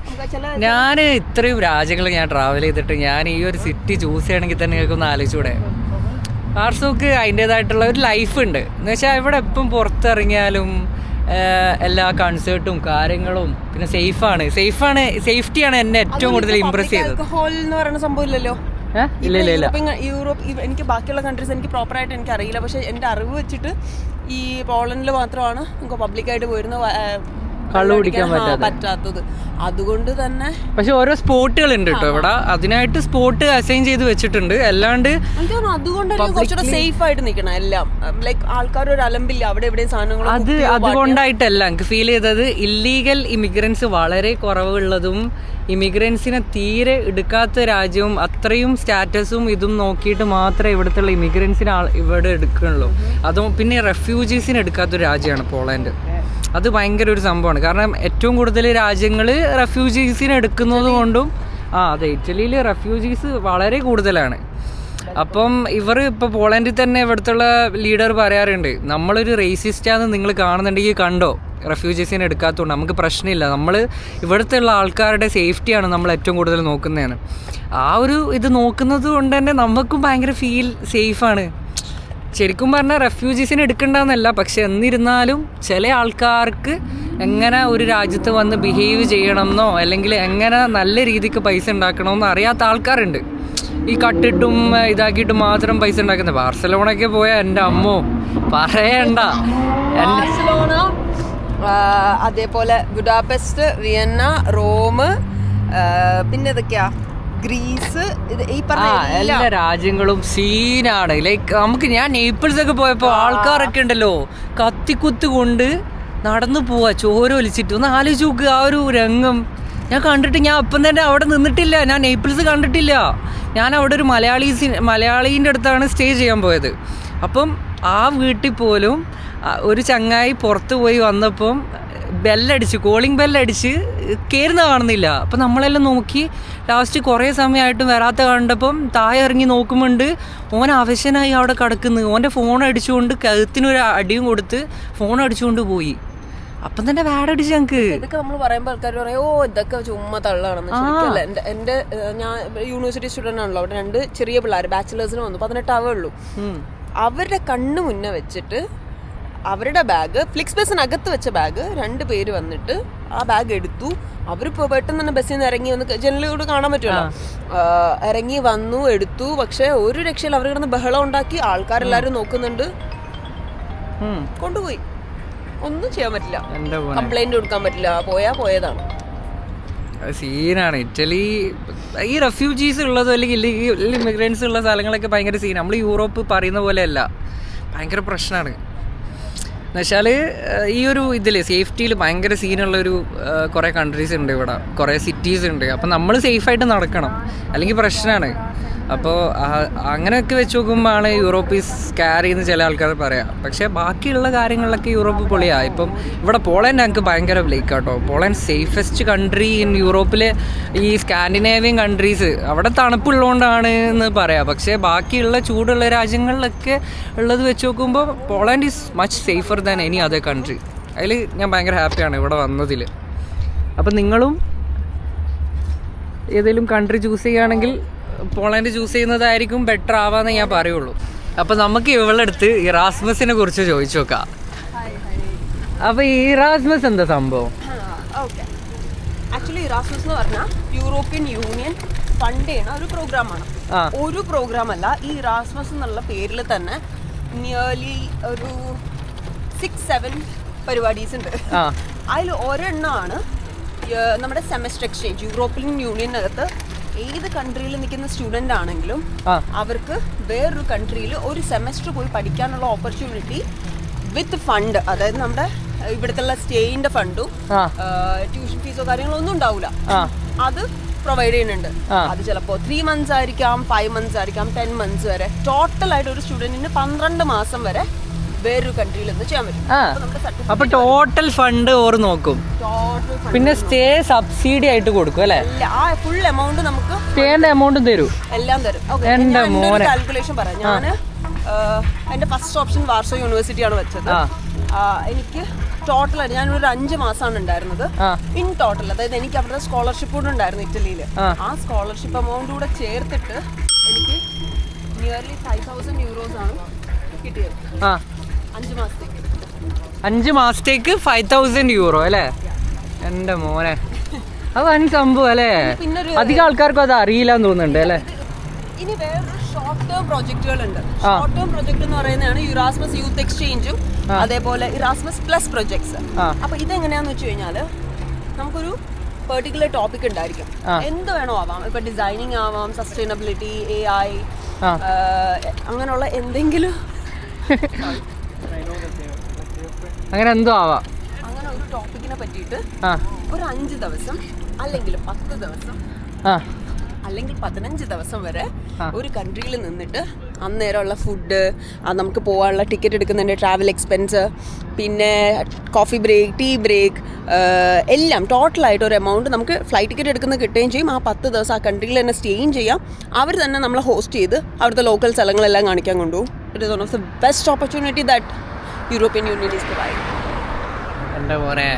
A: ഞാൻ ഇത്രയും രാജ്യങ്ങൾ ഞാൻ ട്രാവൽ ചെയ്തിട്ട് ഞാൻ ഈ ഒരു സിറ്റി ചൂസ് ചെയ്യണമെങ്കിൽ തന്നെ നിങ്ങൾക്കൊന്ന് ആലോചിച്ചൂടെ. വാർസോക്ക് അതിൻ്റേതായിട്ടുള്ള ഒരു ലൈഫ് ഉണ്ട്. എന്ന് വെച്ചാൽ ഇവിടെ എപ്പം പുറത്തിറങ്ങിയാലും എല്ലാ കൺസേർട്ടും കാര്യങ്ങളും, പിന്നെ സേഫ്റ്റിയാണ് എന്നെ ഏറ്റവും കൂടുതൽ ഇമ്പ്രസ് ചെയ്തത്.
B: ആൽക്കഹോൾ എന്ന് പറയുന്ന സംഭവം ഇല്ലല്ലോ.
A: ഇല്ല.
B: യൂറോപ്പ് എനിക്ക് ബാക്കിയുള്ള കൺട്രീസ് എനിക്ക് പ്രോപ്പറായിട്ട് എനിക്ക് അറിയില്ല. പക്ഷെ എൻ്റെ അറിവ് വെച്ചിട്ട് ഈ പോളണ്ടിൽ മാത്രമാണ് നമുക്ക് പബ്ലിക്കായിട്ട് പോയിരുന്ന
A: കള്ളു കുടിക്കാൻ
B: പറ്റാത്തത്. അതുകൊണ്ട് തന്നെ
A: പക്ഷെ ഓരോ സ്പോട്ടുകൾ ഉണ്ട് കേട്ടോ ഇവിടെ. അതിനായിട്ട് സ്പോട്ട് അസൈൻ ചെയ്ത് വെച്ചിട്ടുണ്ട്. അല്ലാണ്ട്
B: അതുകൊണ്ട് കുറച്ചുകൂടെ സേഫ് ആയിട്ട് നിൽക്കണം എല്ലാം. ലൈക്ക് ആൾക്കാർ ഒരു അലമ്പില്ല അവിടെ എവിടെയും സാധനങ്ങൾ.
A: അതുകൊണ്ടായിട്ടല്ല എനിക്ക് ഫീൽ ചെയ്തത്. ഇല്ലീഗൽ ഇമിഗ്രൻസ് വളരെ കുറവുള്ളതും ഇമിഗ്രൻസിനെ തീരെ എടുക്കാത്ത രാജ്യവും അത്രയും സ്റ്റാറ്റസും ഇതും നോക്കിയിട്ട് മാത്രമേ ഇവിടുത്തെ ഇമിഗ്രൻസിനെ ഇവിടെ എടുക്കുന്നുള്ളൂ. അതും പിന്നെ റെഫ്യൂജീസിനെ എടുക്കാത്തൊരു രാജ്യമാണ് പോളണ്ട്. അത് ഭയങ്കര ഒരു സംഭവമാണ്. കാരണം ഏറ്റവും കൂടുതൽ രാജ്യങ്ങൾ റെഫ്യൂജീസിനെ എടുക്കുന്നത് കൊണ്ടും അതെ, ഇറ്റലിയിൽ റെഫ്യൂജീസ് വളരെ കൂടുതലാണ്. അപ്പം ഇവർ ഇപ്പോൾ പോളണ്ടിൽ തന്നെ ഇവിടുത്തുള്ള ലീഡർ പറയാറുണ്ട്, നമ്മളൊരു റേസിസ്റ്റാന്ന് നിങ്ങൾ കാണുന്നുണ്ടെങ്കിൽ കണ്ടോ, റെഫ്യൂജീസിനെ എടുക്കാത്തതുകൊണ്ട് നമുക്ക് പ്രശ്നമില്ല, നമ്മൾ ഇവിടുത്തെ ഉള്ള ആൾക്കാരുടെ സേഫ്റ്റിയാണ് നമ്മൾ ഏറ്റവും കൂടുതൽ നോക്കുന്നതാണ്. ആ ഒരു ഇത് നോക്കുന്നത് കൊണ്ട് തന്നെ നമുക്കും ഭയങ്കര ഫീൽ സേഫാണ്. ശരിക്കും പറഞ്ഞാൽ റെഫ്യൂജീസിനെ എടുക്കണ്ടെന്നല്ല, പക്ഷെ എന്നിരുന്നാലും ചില ആൾക്കാർക്ക് എങ്ങനെ ഒരു രാജ്യത്ത് വന്ന് ബിഹേവ് ചെയ്യണമെന്നോ അല്ലെങ്കിൽ എങ്ങനെ നല്ല രീതിക്ക് പൈസ ഉണ്ടാക്കണമെന്നോ അറിയാത്ത ആൾക്കാരുണ്ട്. ഈ കട്ടിട്ടും ഇതാക്കിയിട്ടും മാത്രം പൈസ ഉണ്ടാക്കുന്നത്. ബാർസലോണയ്ക്ക് പോയാൽ എൻ്റെ അമ്മോ പറയണ്ട.
B: ബാർസലോണ, അതേപോലെ ബുഡാപെസ്റ്റ്, വിയന്ന, റോം, പിന്നെ ഇതൊക്കെയാ ഗ്രീസ്, ഈ
A: എല്ലാ രാജ്യങ്ങളും സീനാണ്. ലൈക്ക് ഞാൻ നേപ്പിൾസ് ഒക്കെ പോയപ്പോൾ ആൾക്കാരൊക്കെ ഉണ്ടല്ലോ കത്തിക്കുത്ത് കൊണ്ട് നടന്നു പോവാ, ചോര ഒലിച്ചിട്ട്. ഒന്ന് ആലോചിച്ച് നോക്കുക ആ ഒരു രംഗം. ഞാൻ കണ്ടിട്ട് ഞാൻ അപ്പം തന്നെ അവിടെ നിന്നിട്ടില്ല. ഞാൻ നേപ്പിൾസ് കണ്ടിട്ടില്ല. ഞാൻ അവിടെ ഒരു മലയാളീൻ്റെ അടുത്താണ് സ്റ്റേ ചെയ്യാൻ പോയത്. അപ്പം ആ വീട്ടിൽ പോലും ഒരു ചങ്ങായി പുറത്ത് പോയി വന്നപ്പം കോളിംഗ് ബെല്ലടിച്ച് കയറുന്ന കാണുന്നില്ല. അപ്പം നമ്മളെല്ലാം നോക്കി ലാസ്റ്റ് കുറേ സമയമായിട്ടും വരാത്ത കണ്ടപ്പം താഴെ ഇറങ്ങി നോക്കുമ്പോണ്ട് ഓൻ അവശനായി അവിടെ കിടക്കുന്നു. ഓൻ്റെ ഫോൺ അടിച്ചുകൊണ്ട് കഴുത്തിനൊരു അടിയും കൊടുത്ത് ഫോൺ അടിച്ചുകൊണ്ട് പോയി. അപ്പം തന്നെ വാടടിച്ച് ഞങ്ങൾക്ക്.
B: ഇതൊക്കെ നമ്മൾ പറയുമ്പോൾ ആൾക്കാർ പറയും ഓ ഇതൊക്കെ ചുമ്മാ തള്ളാണെന്ന്. എൻ്റെ ഞാൻ യൂണിവേഴ്സിറ്റി സ്റ്റുഡൻ്റ് ആണല്ലോ. അവിടെ 2 ചെറിയ പിള്ളേർ ബാച്ചിലേഴ്സിന് വന്നു, 18 ആവേ ഉള്ളൂ. അവരുടെ കണ്ണ് മുന്നേ വെച്ചിട്ട് അവരുടെ ബാഗ്, ഫ്ലിക്സ് ബസ്സിനകത്ത് വെച്ച ബാഗ് 2 പേര് വന്നിട്ട് ആ ബാഗ് എടുത്തു. അവർ പെട്ടെന്ന് തന്നെ ബസ്സിൽ നിന്ന് ഇറങ്ങി വന്ന് ജനലിലൂടെ കാണാൻ പറ്റുമല്ലോ, ഇറങ്ങി വന്നു എടുത്തു. പക്ഷെ ഒരു രക്ഷയിൽ അവർ കിടന്ന് ബഹളം ഉണ്ടാക്കി. ആൾക്കാരെല്ലാവരും നോക്കുന്നുണ്ട്, കൊണ്ടുപോയി. ഒന്നും ചെയ്യാൻ പറ്റില്ല, കംപ്ലൈന്റ് കൊടുക്കാൻ പറ്റില്ല. പോയതാണ്.
A: സീനാണ് ഇറ്റലി. ഈ റെഫ്യൂജീസ് ഉള്ളതും അല്ലെങ്കിൽ ഇല്ലീഗൽ ഇമിഗ്രൻസ് ഉള്ള സ്ഥലങ്ങളൊക്കെ ഭയങ്കര സീൻ. നമ്മൾ യൂറോപ്പ് പറയുന്ന പോലെയല്ല, ഭയങ്കര പ്രശ്നമാണ്. എന്നുവെച്ചാൽ ഈ ഒരു ഇതിൽ സേഫ്റ്റിയിൽ ഭയങ്കര സീനുള്ളൊരു കുറേ കൺട്രീസ് ഉണ്ട് ഇവിടെ, കുറേ സിറ്റീസ് ഉണ്ട്. അപ്പം നമ്മൾ സേഫായിട്ട് നടക്കണം, അല്ലെങ്കിൽ പ്രശ്നമാണ്. അപ്പോൾ അങ്ങനെയൊക്കെ വെച്ച് നോക്കുമ്പോഴാണ് യൂറോപ്പ് ഈസ് സ്കാരി എന്ന് ചില ആൾക്കാർ പറയാം. പക്ഷേ ബാക്കിയുള്ള കാര്യങ്ങളിലൊക്കെ യൂറോപ്പ് പൊളിയാണ്. ഇപ്പം ഇവിടെ പോളണ്ട് ഞങ്ങൾക്ക് ഭയങ്കര ബ്ലേക്ക് കേട്ടോ. പോളണ്ട് സേഫസ്റ്റ് കൺട്രി ഇൻ യൂറോപ്പിലെ ഈ സ്കാൻഡിനേവിയൻ കൺട്രീസ്. അവിടെ തണുപ്പുള്ളതുകൊണ്ടാണ് എന്ന് പറയാം. പക്ഷേ ബാക്കിയുള്ള ചൂടുള്ള രാജ്യങ്ങളിലൊക്കെ ഉള്ളത് വെച്ച് നോക്കുമ്പോൾ Poland is much safer than any other country. അതിൽ ഞാൻ ഭയങ്കര ഹാപ്പിയാണ് ഇവിടെ വന്നതിൽ. അപ്പം നിങ്ങളും ഏതെങ്കിലും കൺട്രി ചൂസ് ചെയ്യുകയാണെങ്കിൽ പോളണ്ട് ചൂസ് ചെയ്യുന്നതായിരിക്കും ബെറ്റർ ആവാന്ന് ഞാൻ പറയുള്ളൂ. അപ്പം നമുക്ക് ഇവളെടുത്ത് ഇറാസ്മസിനെ കുറിച്ച് ചോദിച്ചു നോക്കാം. അപ്പോൾ ഇറാസ്മസ് എന്താ സംഭവം?
B: ആക്ച്വലി ഇറാസ്മസ് എന്ന് പറഞ്ഞാൽ യൂറോപ്യൻ യൂണിയൻ ഫണ്ട് ചെയ്യുന്ന ഒരു പ്രോഗ്രാമാണ്. ഒരു പ്രോഗ്രാം അല്ല, ഈ ഇറാസ്മസ് എന്നുള്ള പേരിൽ തന്നെ നിയർലി ഒരു 6-7 പരിപാടീസ് ഉണ്ട്. അതിൽ ഒരെണ്ണമാണ് നമ്മുടെ സെമസ്റ്റർ എക്സ്ചേഞ്ച്. യൂറോപ്യൻ യൂണിയനകത്ത് ഏത് കൺട്രിയിൽ നിൽക്കുന്ന സ്റ്റുഡൻ്റ് ആണെങ്കിലും അവർക്ക് വേറൊരു കൺട്രിയിൽ ഒരു സെമസ്റ്റർ പോയി പഠിക്കാനുള്ള ഓപ്പർച്യൂണിറ്റി വിത്ത് ഫണ്ട്, അതായത് നമ്മുടെ ഇവിടുത്തെ സ്റ്റേയിന്റെ ഫണ്ടും ട്യൂഷൻ ഫീസോ കാര്യങ്ങളോ ഒന്നും ഉണ്ടാവില്ല, അത് പ്രൊവൈഡ് ചെയ്യുന്നുണ്ട്. അത് ചിലപ്പോൾ 3 months ആയിരിക്കാം, 5 months ആയിരിക്കാം, 10 months വരെ. ടോട്ടലായിട്ട് ഒരു സ്റ്റുഡന്റിന് 12 മാസം വരെ വേറൊരു കൺട്രിയിൽ നിന്ന് ചെയ്യാൻ പറ്റും.
A: അപ്പൊ ടോട്ടൽ ഫണ്ട് ഓർ നോക്കും, പിന്നെ സ്റ്റേ സബ്സിഡി ആയിട്ട് കൊടുക്കും അല്ലേ?
B: ആ ഫുൾ എമൗണ്ട് നമുക്ക്
A: സ്റ്റേന്റെ എമൗണ്ടും തരും,
B: എല്ലാം തരും. കാൽക്കുലേഷൻ പറയാം. ഞാൻ എൻ്റെ ഫസ്റ്റ് ഓപ്ഷൻ വാർസോ യൂണിവേഴ്സിറ്റിയാണ് വെച്ചത്. എനിക്ക് ടോട്ടലായിട്ട് ഞാനൊരു 5 മാസമാണ് ഉണ്ടായിരുന്നത്. ഇൻ ടോട്ടൽ, അതായത് എനിക്ക് അവിടെ സ്കോളർഷിപ്പ് കൂടെ ഉണ്ടായിരുന്നു ഇറ്റലിയിൽ. ആ സ്കോളർഷിപ്പ് എമൗണ്ട് കൂടെ ചേർത്തിട്ട് എനിക്ക് നിയർലി 5,000 euros ആണ് കിട്ടിയത് 5 മാസത്തേക്ക്.
A: 5 മാസത്തേക്ക് 5,000 euro അല്ലേ? എൻ്റെ മോനെ, അത് വൻ സംഭവം അല്ലേ? അധികം ആൾക്കാർക്കും അത് അറിയില്ലാന്ന് തോന്നുന്നുണ്ട് അല്ലേ?
B: ഇനി വേറൊരു ഷോർട്ട് ടേം പ്രൊജക്ടുകളുണ്ട്. ഷോർട്ട് ടേം പ്രൊജക്ട് എന്ന് പറയുന്നതാണ് ഇറാസ്മസ് യൂത്ത് എക്സ്ചേഞ്ചും അതേപോലെ ഇറാസ്മസ് പ്ലസ് പ്രൊജക്ട്സ്. അപ്പൊ ഇതെങ്ങനെയാന്ന് വെച്ച് കഴിഞ്ഞാൽ നമുക്കൊരു പെർട്ടിക്കുലർ ടോപ്പിക് ഉണ്ടായിരിക്കും. എന്ത് വേണോ ആവാം. ഇപ്പൊ ഡിസൈനിങ് ആവാം, സസ്റ്റൈനബിലിറ്റി, AI, അങ്ങനെയുള്ള എന്തെങ്കിലും
A: അങ്ങനെ എന്തോ ആവാം.
B: അങ്ങനെ ഒരു ടോപ്പിക്കിനെ പറ്റിയിട്ട് ഒരു 5 ദിവസം അല്ലെങ്കിൽ 10 ദിവസം അല്ലെങ്കിൽ 15 ദിവസം വരെ ഒരു കൺട്രിയിൽ നിന്നിട്ട് അന്നേരമുള്ള ഫുഡ്, നമുക്ക് പോകാനുള്ള ടിക്കറ്റ് എടുക്കുന്നതിൻ്റെ ട്രാവൽ എക്സ്പെൻസ്, പിന്നെ കോഫി ബ്രേക്ക്, ടീ ബ്രേക്ക്, എല്ലാം ടോട്ടലായിട്ട് ഒരു എമൗണ്ട് നമുക്ക് ഫ്ലൈറ്റ് ടിക്കറ്റ് എടുക്കുന്നത് കിട്ടുകയും ചെയ്യും. ആ 10 ദിവസം ആ കൺട്രിയിൽ തന്നെ സ്റ്റേയും ചെയ്യാം. അവർ തന്നെ നമ്മളെ ഹോസ്റ്റ് ചെയ്ത് അവിടുത്തെ ലോക്കൽ സ്ഥലങ്ങളെല്ലാം കാണിക്കാൻ കൊണ്ടുപോകും. It is one of the best opportunity that European union is provide.
A: എൻ്റെ മോനെ,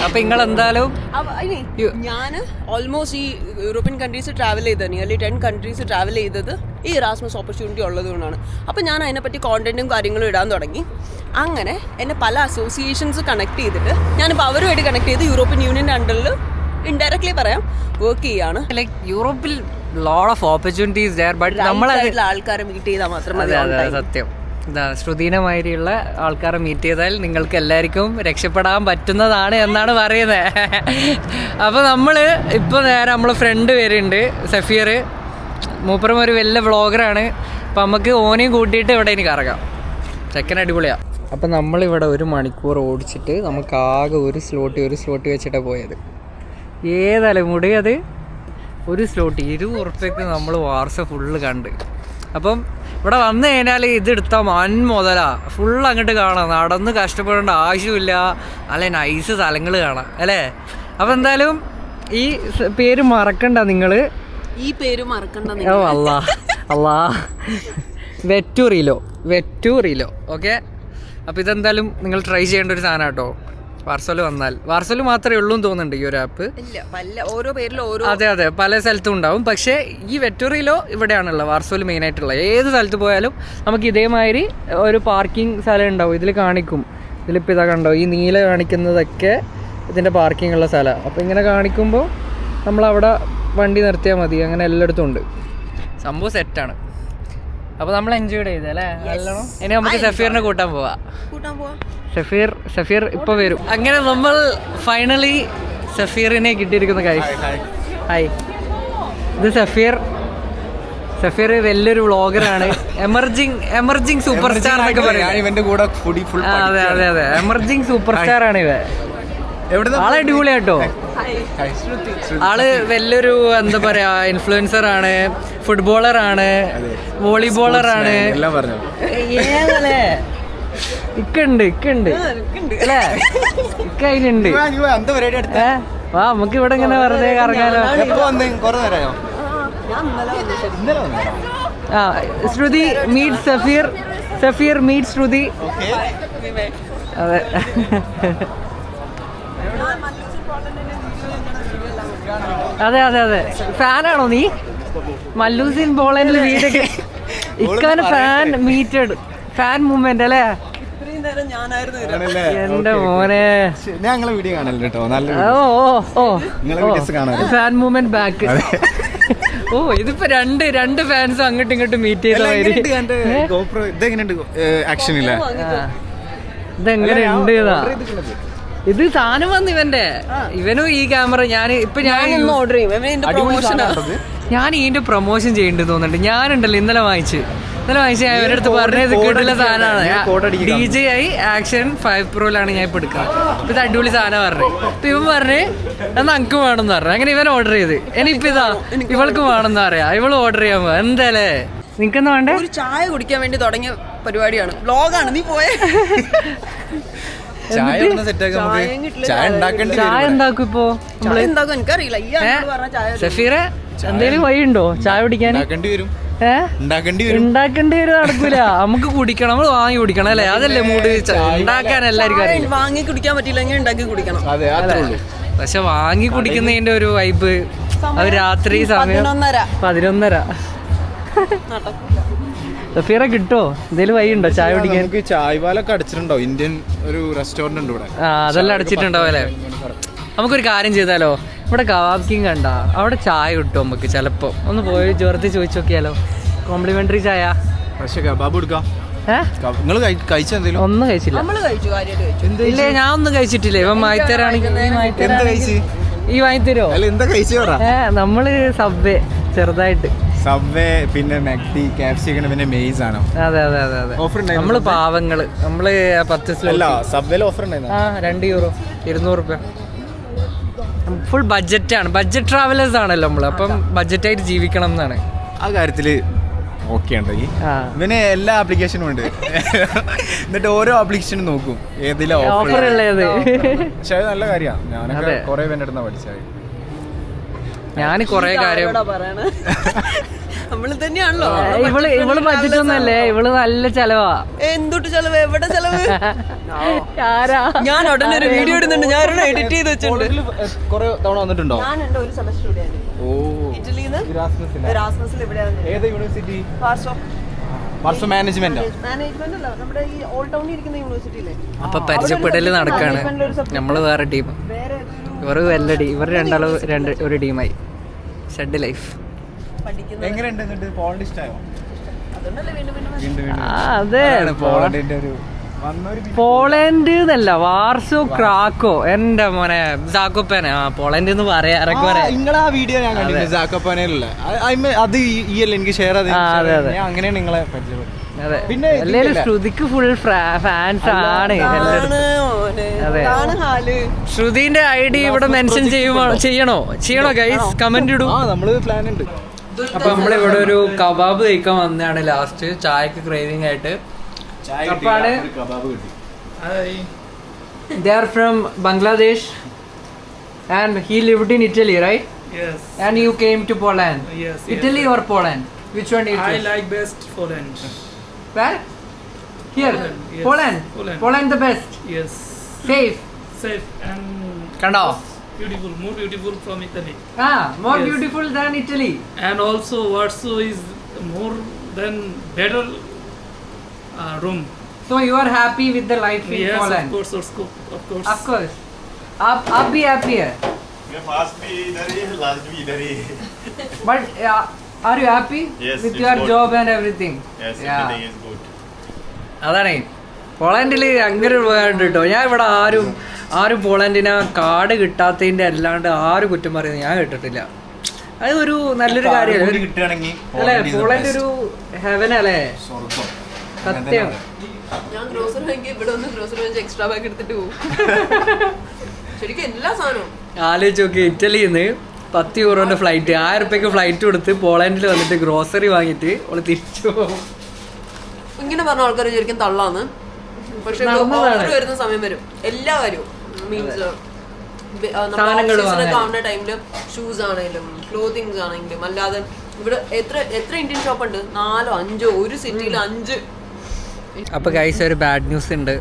A: അപ്പൊ നിങ്ങൾ എന്തായാലും
B: ഞാൻ ഓൾമോസ്റ്റ് ഈ യൂറോപ്യൻ കൺട്രീസ് ട്രാവൽ ചെയ്തത്, നിയർലി 10 കൺട്രീസ് ട്രാവൽ ചെയ്തത് ഈ ഇറാസ്മസ് ഓപ്പർച്യൂണിറ്റി ഉള്ളത് കൊണ്ടാണ്. അപ്പോൾ ഞാൻ അതിനെപ്പറ്റി കോണ്ടന്റും കാര്യങ്ങളും ഇടാൻ തുടങ്ങി. അങ്ങനെ എന്നെ പല അസോസിയേഷൻസ് കണക്ട് ചെയ്തിട്ട് ഞാനിപ്പോൾ അവരുമായിട്ട് കണക്ട് ചെയ്ത് യൂറോപ്യൻ യൂണിയൻ്റെ അണ്ടറിൽ ഇൻഡയറക്ട്ലി പറയാം വർക്ക് ചെയ്യാണ്.
A: ലൈക്ക് യൂറോപ്പിൽ lot of opportunities there, but നമ്മൾ
B: ആൾക്കാരെ മീറ്റ് ചെയ്താൽ മാത്രമേ.
A: സത്യം, ശ്രുതിനമാതിരിയുള്ള ആൾക്കാരെ മീറ്റ് ചെയ്താൽ നിങ്ങൾക്ക് എല്ലാവർക്കും രക്ഷപ്പെടാൻ പറ്റുന്നതാണ് എന്നാണ് പറയുന്നത്. അപ്പോൾ നമ്മൾ ഇപ്പോൾ നേരെ നമ്മളെ ഫ്രണ്ട് വരുന്നുണ്ട്, സഫീർ. മൂപ്പറും ഒരു വലിയ വ്ളോഗറാണ്. അപ്പം നമുക്ക് ഓനെയും കൂട്ടിയിട്ട് ഇവിടെ ഇനി കറങ്ങാം. ചെക്കൻ അടിപൊളിയാണ്. അപ്പം നമ്മളിവിടെ 1 മണിക്കൂർ ഓടിച്ചിട്ട് നമുക്ക് ആകെ ഒരു സ്ലോട്ട് വെച്ചിട്ടാണ് പോയത്. ഏതല്ല മുടി അത് ഒരു സ്ലോട്ട് 20 ഉറുപ്പ്യക്ക് നമ്മൾ വാർസ ഫുള്ള് കണ്ട്. അപ്പം ഇവിടെ വന്നു കഴിഞ്ഞാൽ ഇതെടുത്താൽ മുതലാ ഫുൾ അങ്ങോട്ട് കാണാം. നടന്ന് കഷ്ടപ്പെടേണ്ട ആവശ്യമില്ല, നല്ല നൈസ് സ്ഥലങ്ങൾ കാണാം അല്ലേ? അപ്പം എന്തായാലും ഈ പേര് മറക്കണ്ട നിങ്ങൾ.
B: ഈ പേര് മറക്കണ്ട.
A: ഓ അല്ലാ വെറ്റൂറിലോ. ഓക്കെ, അപ്പോൾ ഇതെന്തായാലും നിങ്ങൾ ട്രൈ ചെയ്യേണ്ട ഒരു സാധനം കേട്ടോ. വാർസോല് വന്നാൽ, വാർസോല് മാത്രമേ ഉള്ളൂ എന്ന് തോന്നുന്നുണ്ട് ഈ ഒരു ആപ്പ്.
B: ഓരോ പേരിലും
A: അതെ പല സ്ഥലത്തും ഉണ്ടാവും. പക്ഷേ ഈ വെറ്റൂറിലോ ഇവിടെയാണുള്ളത്, വാർസോല് മെയിനായിട്ടുള്ളത്. ഏത് സ്ഥലത്ത് പോയാലും നമുക്ക് ഇതേമാതിരി ഒരു പാർക്കിംഗ് സ്ഥലം ഉണ്ടാവും. ഇതിൽ കാണിക്കും. ഇതിലിപ്പോൾ ഇതാ കണ്ടോ, ഈ നീല കാണിക്കുന്നതൊക്കെ ഇതിൻ്റെ പാർക്കിംഗ് ഉള്ള സ്ഥലമാണ്. അപ്പോൾ ഇങ്ങനെ കാണിക്കുമ്പോൾ നമ്മളവിടെ വണ്ടി നിർത്തിയാൽ മതി. അങ്ങനെ എല്ലായിടത്തും ഉണ്ട്. സംഭവം സെറ്റാണ്. അപ്പോൾ നമ്മൾ എൻജോയ് ചെയ്തല്ലേ നല്ലോണം. ഇനി നമുക്ക് സഫീറിനെ കൂട്ടാൻ പോവാം. സഫീർ ഇപ്പോൾ വരും. അങ്ങനെ നമ്മൾ ഫൈനലി സഫീറിനെ കിട്ടിയിരിക്കുന്ന കാര്യം. ഹായ്, ഇത് സഫീർ വലിയൊരു വ്ളോഗറാണ്. എമർജിങ് സൂപ്പർ സ്റ്റാർ എന്നൊക്കെ പറയും. അതെ എമർജിങ് സൂപ്പർ സ്റ്റാർ ആണ് ഇവ. ആളെ അടിപൊളിയാട്ടോ. ആള് വലിയൊരു എന്താ പറയാ ഇൻഫ്ലുവൻസർ ആണ്, ഫുട്ബോളറാണ്, വോളിബോളറാണ്. ഏതല്ലേ ഇക്കുണ്ട് അല്ലേ? ഇക്ക അതിനുണ്ട്. വാ നമുക്ക് ഇവിടെ ഇങ്ങനെ വെറുതെ കറങ്ങാലോ. ശ്രുതി മീറ്റ് സഫീർ മീറ്റ് ശ്രുതി. അതെ അതെ അതെ അതെ ഫാനാണോ നീ? മല്ലൂസിൻ പോളണ്ടിൽ വീടൊക്കെ ഇക്കാന് ഫാൻ മീറ്റഡ് ഫാൻ മൂവ്മെന്റ് അല്ലേ?
B: ഇത്രയും നേരം ഞാനായിരുന്നു
A: എന്റെ മോനെ.
C: ഞങ്ങളെ വീഡിയോ കാണല്ലോ കേട്ടോ, നല്ല
A: ഫാൻ മൂവ്മെന്റ് ബാക്ക്. ഓ ഇതിപ്പോ രണ്ട് ഫാൻസും അങ്ങോട്ടും ഇങ്ങോട്ടും മീറ്റ് ചെയ്ത
C: ഇതെങ്ങനെയുണ്ട് ആക്ഷൻ ഇല്ല?
A: ഇതെങ്ങനെയുണ്ട് ഇത് സാധനം വന്ന് ഇവനും ഈ ക്യാമറ ഞാൻ
B: ഓർഡർ ചെയ്യും.
A: ഞാൻ ഇതിന്റെ പ്രൊമോഷൻ ചെയ്യേണ്ടത് തോന്നുന്നുണ്ട്. ഞാനുണ്ടല്ലോ ഇന്നലെ വാങ്ങിച്ച് ഞാൻ ഇവരുടെ അടുത്ത് പറഞ്ഞത് കിട്ടുള്ള സാധനമാണ്. DJI Action 5 Proയിലാണ് ഞാൻ ഇപ്പൊ എടുക്കുന്നത്. ഇപ്പൊ ഇത് അടിപൊളി സാധനം പറഞ്ഞു. ഇപ്പൊ ഇവൻ പറഞ്ഞ് എന്നാ അനക്ക് വേണമെന്ന് പറഞ്ഞു. അങ്ങനെ ഇവൻ ഓർഡർ ചെയ്ത്. ഇനിയിപ്പോ ഇതാ ഇവൾക്ക് വേണമെന്ന് പറയാ. ഇവള് ഓർഡർ ചെയ്യാൻ പോവാ. എന്തായാലേ നിനക്കെന്നാ വേണ്ടേ?
B: ഒരു ചായ കുടിക്കാൻ വേണ്ടി തുടങ്ങിയ പരിപാടിയാണ്, വ്ലോഗാണ്. നീ പോയ
C: ചായ
A: ഉണ്ടാക്കും ഇപ്പൊ
B: എന്താക്കും എനിക്കറിയില്ല.
A: സഫീറെ എന്തേലും വഴിയുണ്ടോ ചായ കുടിക്കാൻ? ഉണ്ടാക്കേണ്ടി വരും. നടക്കൂല, നമുക്ക് കുടിക്കണം, നമ്മള് വാങ്ങി കുടിക്കണം അല്ലേ? അതല്ലേ മൂഡ്. ഉണ്ടാക്കാൻ എല്ലാവർക്കും
B: വാങ്ങി കുടിക്കാൻ പറ്റില്ലെങ്കിൽ ഉണ്ടാക്കി കുടിക്കണം.
A: പക്ഷെ വാങ്ങി കുടിക്കുന്നതിന്റെ ഒരു വൈബ് അത് രാത്രി സമയം 11:30. സഫീറ കിട്ടോ എന്തേലും വഴിയുണ്ടോ ചായ കുടിക്കാൻ?
C: ചായപാലൊക്കെ അടിച്ചിട്ടുണ്ടോ? ഇന്ത്യൻ ഒരു റെസ്റ്റോറന്റ് ഉണ്ട് ഇവിടെ.
A: അതെല്ലാം അടിച്ചിട്ടുണ്ടാവും അല്ലേ? നമുക്കൊരു കാര്യം ചെയ്താലോ, ഇവിടെ കബാബ് കിങ് കണ്ട അവിടെ ചായ കിട്ടും നമുക്ക്. ചിലപ്പോ ഒന്ന് പോയി ജോർത്തി ചോദിച്ചു നോക്കിയാലോ, കോംപ്ലിമെന്ററി ചായ.
C: പക്ഷെ കബാബ് കൊടുക്കാം. ഒന്നും
A: കഴിച്ചില്ല. ഇല്ലേ ഞാൻ ഒന്നും കഴിച്ചിട്ടില്ലേ. ഇവൻ വാങ്ങിത്തരാണെങ്കിൽ ഈ വാങ്ങിത്തരോ? നമ്മള് സബ്വേ ചെറുതായിട്ട്,
C: സബ്വേ പിന്നെ മെക്ഡി, KFC, പിന്നെ മെയ്സ് ആണ്.
A: അതെ അതെ അതെ അതെ. നമ്മള് പാവങ്ങള്, നമ്മള് 10
C: സബ്വേയിൽ ഓഫർ
A: €2 200. ഫുൾ ബഡ്ജറ്റാണ്, ബഡ്ജറ്റ് ട്രാവലേഴ്സ് ആണല്ലോ നമ്മള്. അപ്പം ബഡ്ജറ്റായിട്ട് ജീവിക്കണം എന്നാണ്
C: ആ കാര്യത്തില്. ഓക്കെ ഉണ്ടോ? പിന്നെ എല്ലാ ആപ്ലിക്കേഷനും ഉണ്ട്. എന്നിട്ട് ഓരോ ആപ്ലിക്കേഷനും നോക്കും ഏതിലാ ഓഫർ ഉള്ളത്. പക്ഷെ അത് നല്ല കാര്യമാണ്. ഞാനൊക്കെ കുറെ പേരെടുത്താ പഠിച്ചത്.
A: ഞാൻ കൊറേ കാര്യം
B: നമ്മള് തന്നെയാണല്ലോ.
A: ഇവള് ബഡ്ജറ്റ് ഒന്നല്ലേ, ഇവള് നല്ല ചെലവാ.
B: എന്തൊട്ട് ചെലവ്? എവിടെ ചെലവ്? ഞാൻ ഉടനെ ഒരു വീഡിയോ ഇടുന്നുണ്ട്. ഞാൻ എഡിറ്റ് ചെയ്ത് വെച്ചിട്ടുണ്ട്.
C: കുറെ തവണ വന്നിട്ടുണ്ടോ?
B: ഞാൻ ഒരു സെമസ്റ്റർ കൂടിയാണ് ഇറ്റലിന്ന്.
C: ഏത് യൂണിവേഴ്സിറ്റി? മാനേജ്മെന്റ്
B: അല്ല, നമ്മുടെ ഈ ഓൾഡ് ടൗണിൽ ഇരിക്കുന്ന യൂണിവേഴ്സിറ്റിയിലെ.
A: അപ്പൊ പരിചയപ്പെടല് നടക്കാണ്. നമ്മള് വേറെ ടീം, ഇവർ വെല്ലടി. ഇവർ രണ്ടാളും ഒരു ടീമായി. ഷെഡ് ലൈഫ്
C: എങ്ങനെയുണ്ട്? പോളണ്ട് ഇഷ്ടമായോ?
A: അതെ, പോളണ്ട് എന്നല്ല, വാർസോ, ക്രാക്കോ. എന്റെ മോനെ സാക്കോപ്പനെ പോളണ്ട് എന്ന് പറയാ.
C: നിങ്ങളാ വീഡിയോ ഞാൻ കണ്ടിട്ടുണ്ട്, സാക്കോപ്പനയിലുള്ള. അത് ഈ അല്ല എനിക്ക് ഷെയർ ചെയ്ത്. അങ്ങനെയാണ് നിങ്ങളെ പരിചയപ്പെട്ടത്.
A: പിന്നെ എല്ലാരും ശ്രുതിക്ക് ഫുൾ ഫാൻസ് ആണ്. അതെ, ശ്രുതിന്റെ ID ഇവിടെ മെൻഷൻ ചെയ്യണോ ഗൈസ്? കമന്റ് ഇടൂ.
C: നമ്മള് പ്ലാൻ ഉണ്ട്.
A: അപ്പൊ നമ്മളിവിടെ ഒരു കബാബ് കഴിക്കാൻ വന്നതാണ് ലാസ്റ്റ്, ചായക്ക് ക്രേവിംഗ് ആയിട്ട്. അപ്പാണ് they are from Bangladesh and he lived in Italy, right?
D: Yes.
A: And you came to Poland.
D: Yes.
A: Italy or Poland? Which one do you
D: I
A: choose?
D: like best Poland.
A: Where? Here.
D: Poland, yes.
A: Poland. Poland the best.
D: Yes.
A: Safe
D: and
A: kando
D: beautiful, more beautiful from Italy.
A: More
D: Yes.
A: beautiful than Italy.
D: And also Warsaw is more than better room.
A: So you are happy with the life in
D: Yes,
A: Poland?
D: of course.
A: Of course. आप भी happy है?
E: मैं fast भी इधर ही, last भी इधर ही.
A: But are you happy?
E: Yes,
A: with
E: it's
A: your
E: good.
A: job and everything?
E: Yes,
A: Yeah.
E: everything is good.
A: അതാണ് പോളണ്ടിൽ അങ്ങനെ ഒരു വേണ്ട കേട്ടോ. ഞാൻ ഇവിടെ ആരും പോളണ്ടിനെ കാർഡ് കിട്ടാത്തതിന്റെ അല്ലാണ്ട് ആരും കുറ്റം പറയുന്നത് ഞാൻ കേട്ടിട്ടില്ല. അത് ഒരു നല്ലൊരു കാര്യമല്ലേ?
C: കിട്ടുകയാണെങ്കിൽ
A: അല്ലേ, പോളണ്ട് ഒരു ഹെവൻ അല്ലേ? സത്യം.
B: ഞാൻ ഗ്രോസറി വാങ്ങി ഇവിടെ ഒന്ന് ഗ്രോസറി വാങ്ങിച്ച് എക്സ്ട്രാ ബാഗ് എടുത്തിട്ട് പോകും. ശരിക്കും എല്ലാ സാധനവും
A: ആലോചിച്ച് നോക്കി, ഇറ്റലിന്ന് €10 ഫ്ലൈറ്റ്, ₹1000 ഫ്ലൈറ്റ് കൊടുത്ത് പോളണ്ടിൽ വന്നിട്ട് ഗ്രോസറി വാങ്ങിയിട്ട് അവള് തിരിച്ചു പോകും.
B: ഇങ്ങനെ പറഞ്ഞ ആൾക്കാർ ശരിക്കും തള്ളാന്ന്. പക്ഷെ ഓഫർ വരുന്ന സമയം വരും എല്ലാ കാര്യവും. മീൻസ് കാണുന്ന ടൈമില് ഷൂസ് ആണെങ്കിലും ക്ലോത്തിങ്സ് ആണെങ്കിലും അല്ലാതെ ഇവിടെ എത്ര ഇന്ത്യൻ ഷോപ്പ് ഉണ്ട്? 4 5 ഒരു സിറ്റിയിൽ 5.
A: അപ്പൊ ഗൈസ് ഒരു ബാഡ് ന്യൂസ് ഉണ്ട്,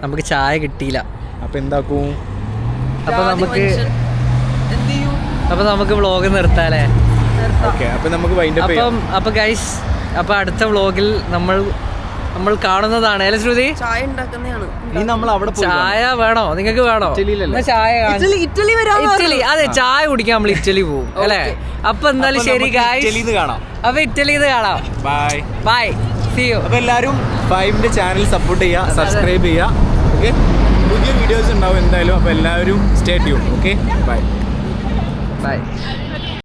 A: നമുക്ക് ചായ കിട്ടിയില്ല.
C: അപ്പൊ എന്താക്കും?
A: അപ്പൊ നമുക്ക്
B: എന്ത് ചെയ്യും?
A: അപ്പൊ നമുക്ക് വ്ളോഗ് നിർത്താല്ലേ?
C: ഓക്കെ, അപ്പൊ നമുക്ക് വൈൻഡപ്പ് ചെയ്യാം.
A: അപ്പൊ ഗൈസ്, അപ്പൊ അടുത്ത വ്ളോഗിൽ നമ്മൾ കാണുന്നതാണ്. അല്ലേ ശ്രുതി?
B: ചായ ഉണ്ടാക്കുന്നതാണ്.
C: ഇനി നമ്മൾ അവിടെ പോയി
A: ചായ വേണോ? നിങ്ങൾക്ക് വേണോ?
C: ഇറ്റലിയിലല്ലേ?
A: എന്നാ ചായ
B: ഇറ്റലി വരാൻ
A: ഇറ്റലി, അതെ, ചായ കുടിക്കാൻ നമ്മൾ ഇറ്റലി പോകും അല്ലേ? അപ്പൊ എന്തായാലും ശരി ഗൈസ്,
C: ഇറ്റലിന്ന് കാണാം.
A: അപ്പൊ ഇറ്റലിന്ന് കാണാം.
C: Bye
A: bye, see you.
C: അപ്പൊ എല്ലാവരും ഫൈവിന്റെ ചാനൽ സപ്പോർട്ട് ചെയ്യുക, സബ്സ്ക്രൈബ് ചെയ്യുക. ഓക്കെ, പുതിയ വീഡിയോസ് ഉണ്ടാവും എന്തായാലും. അപ്പൊ എല്ലാവരും stay tune. Okay, bye
A: by.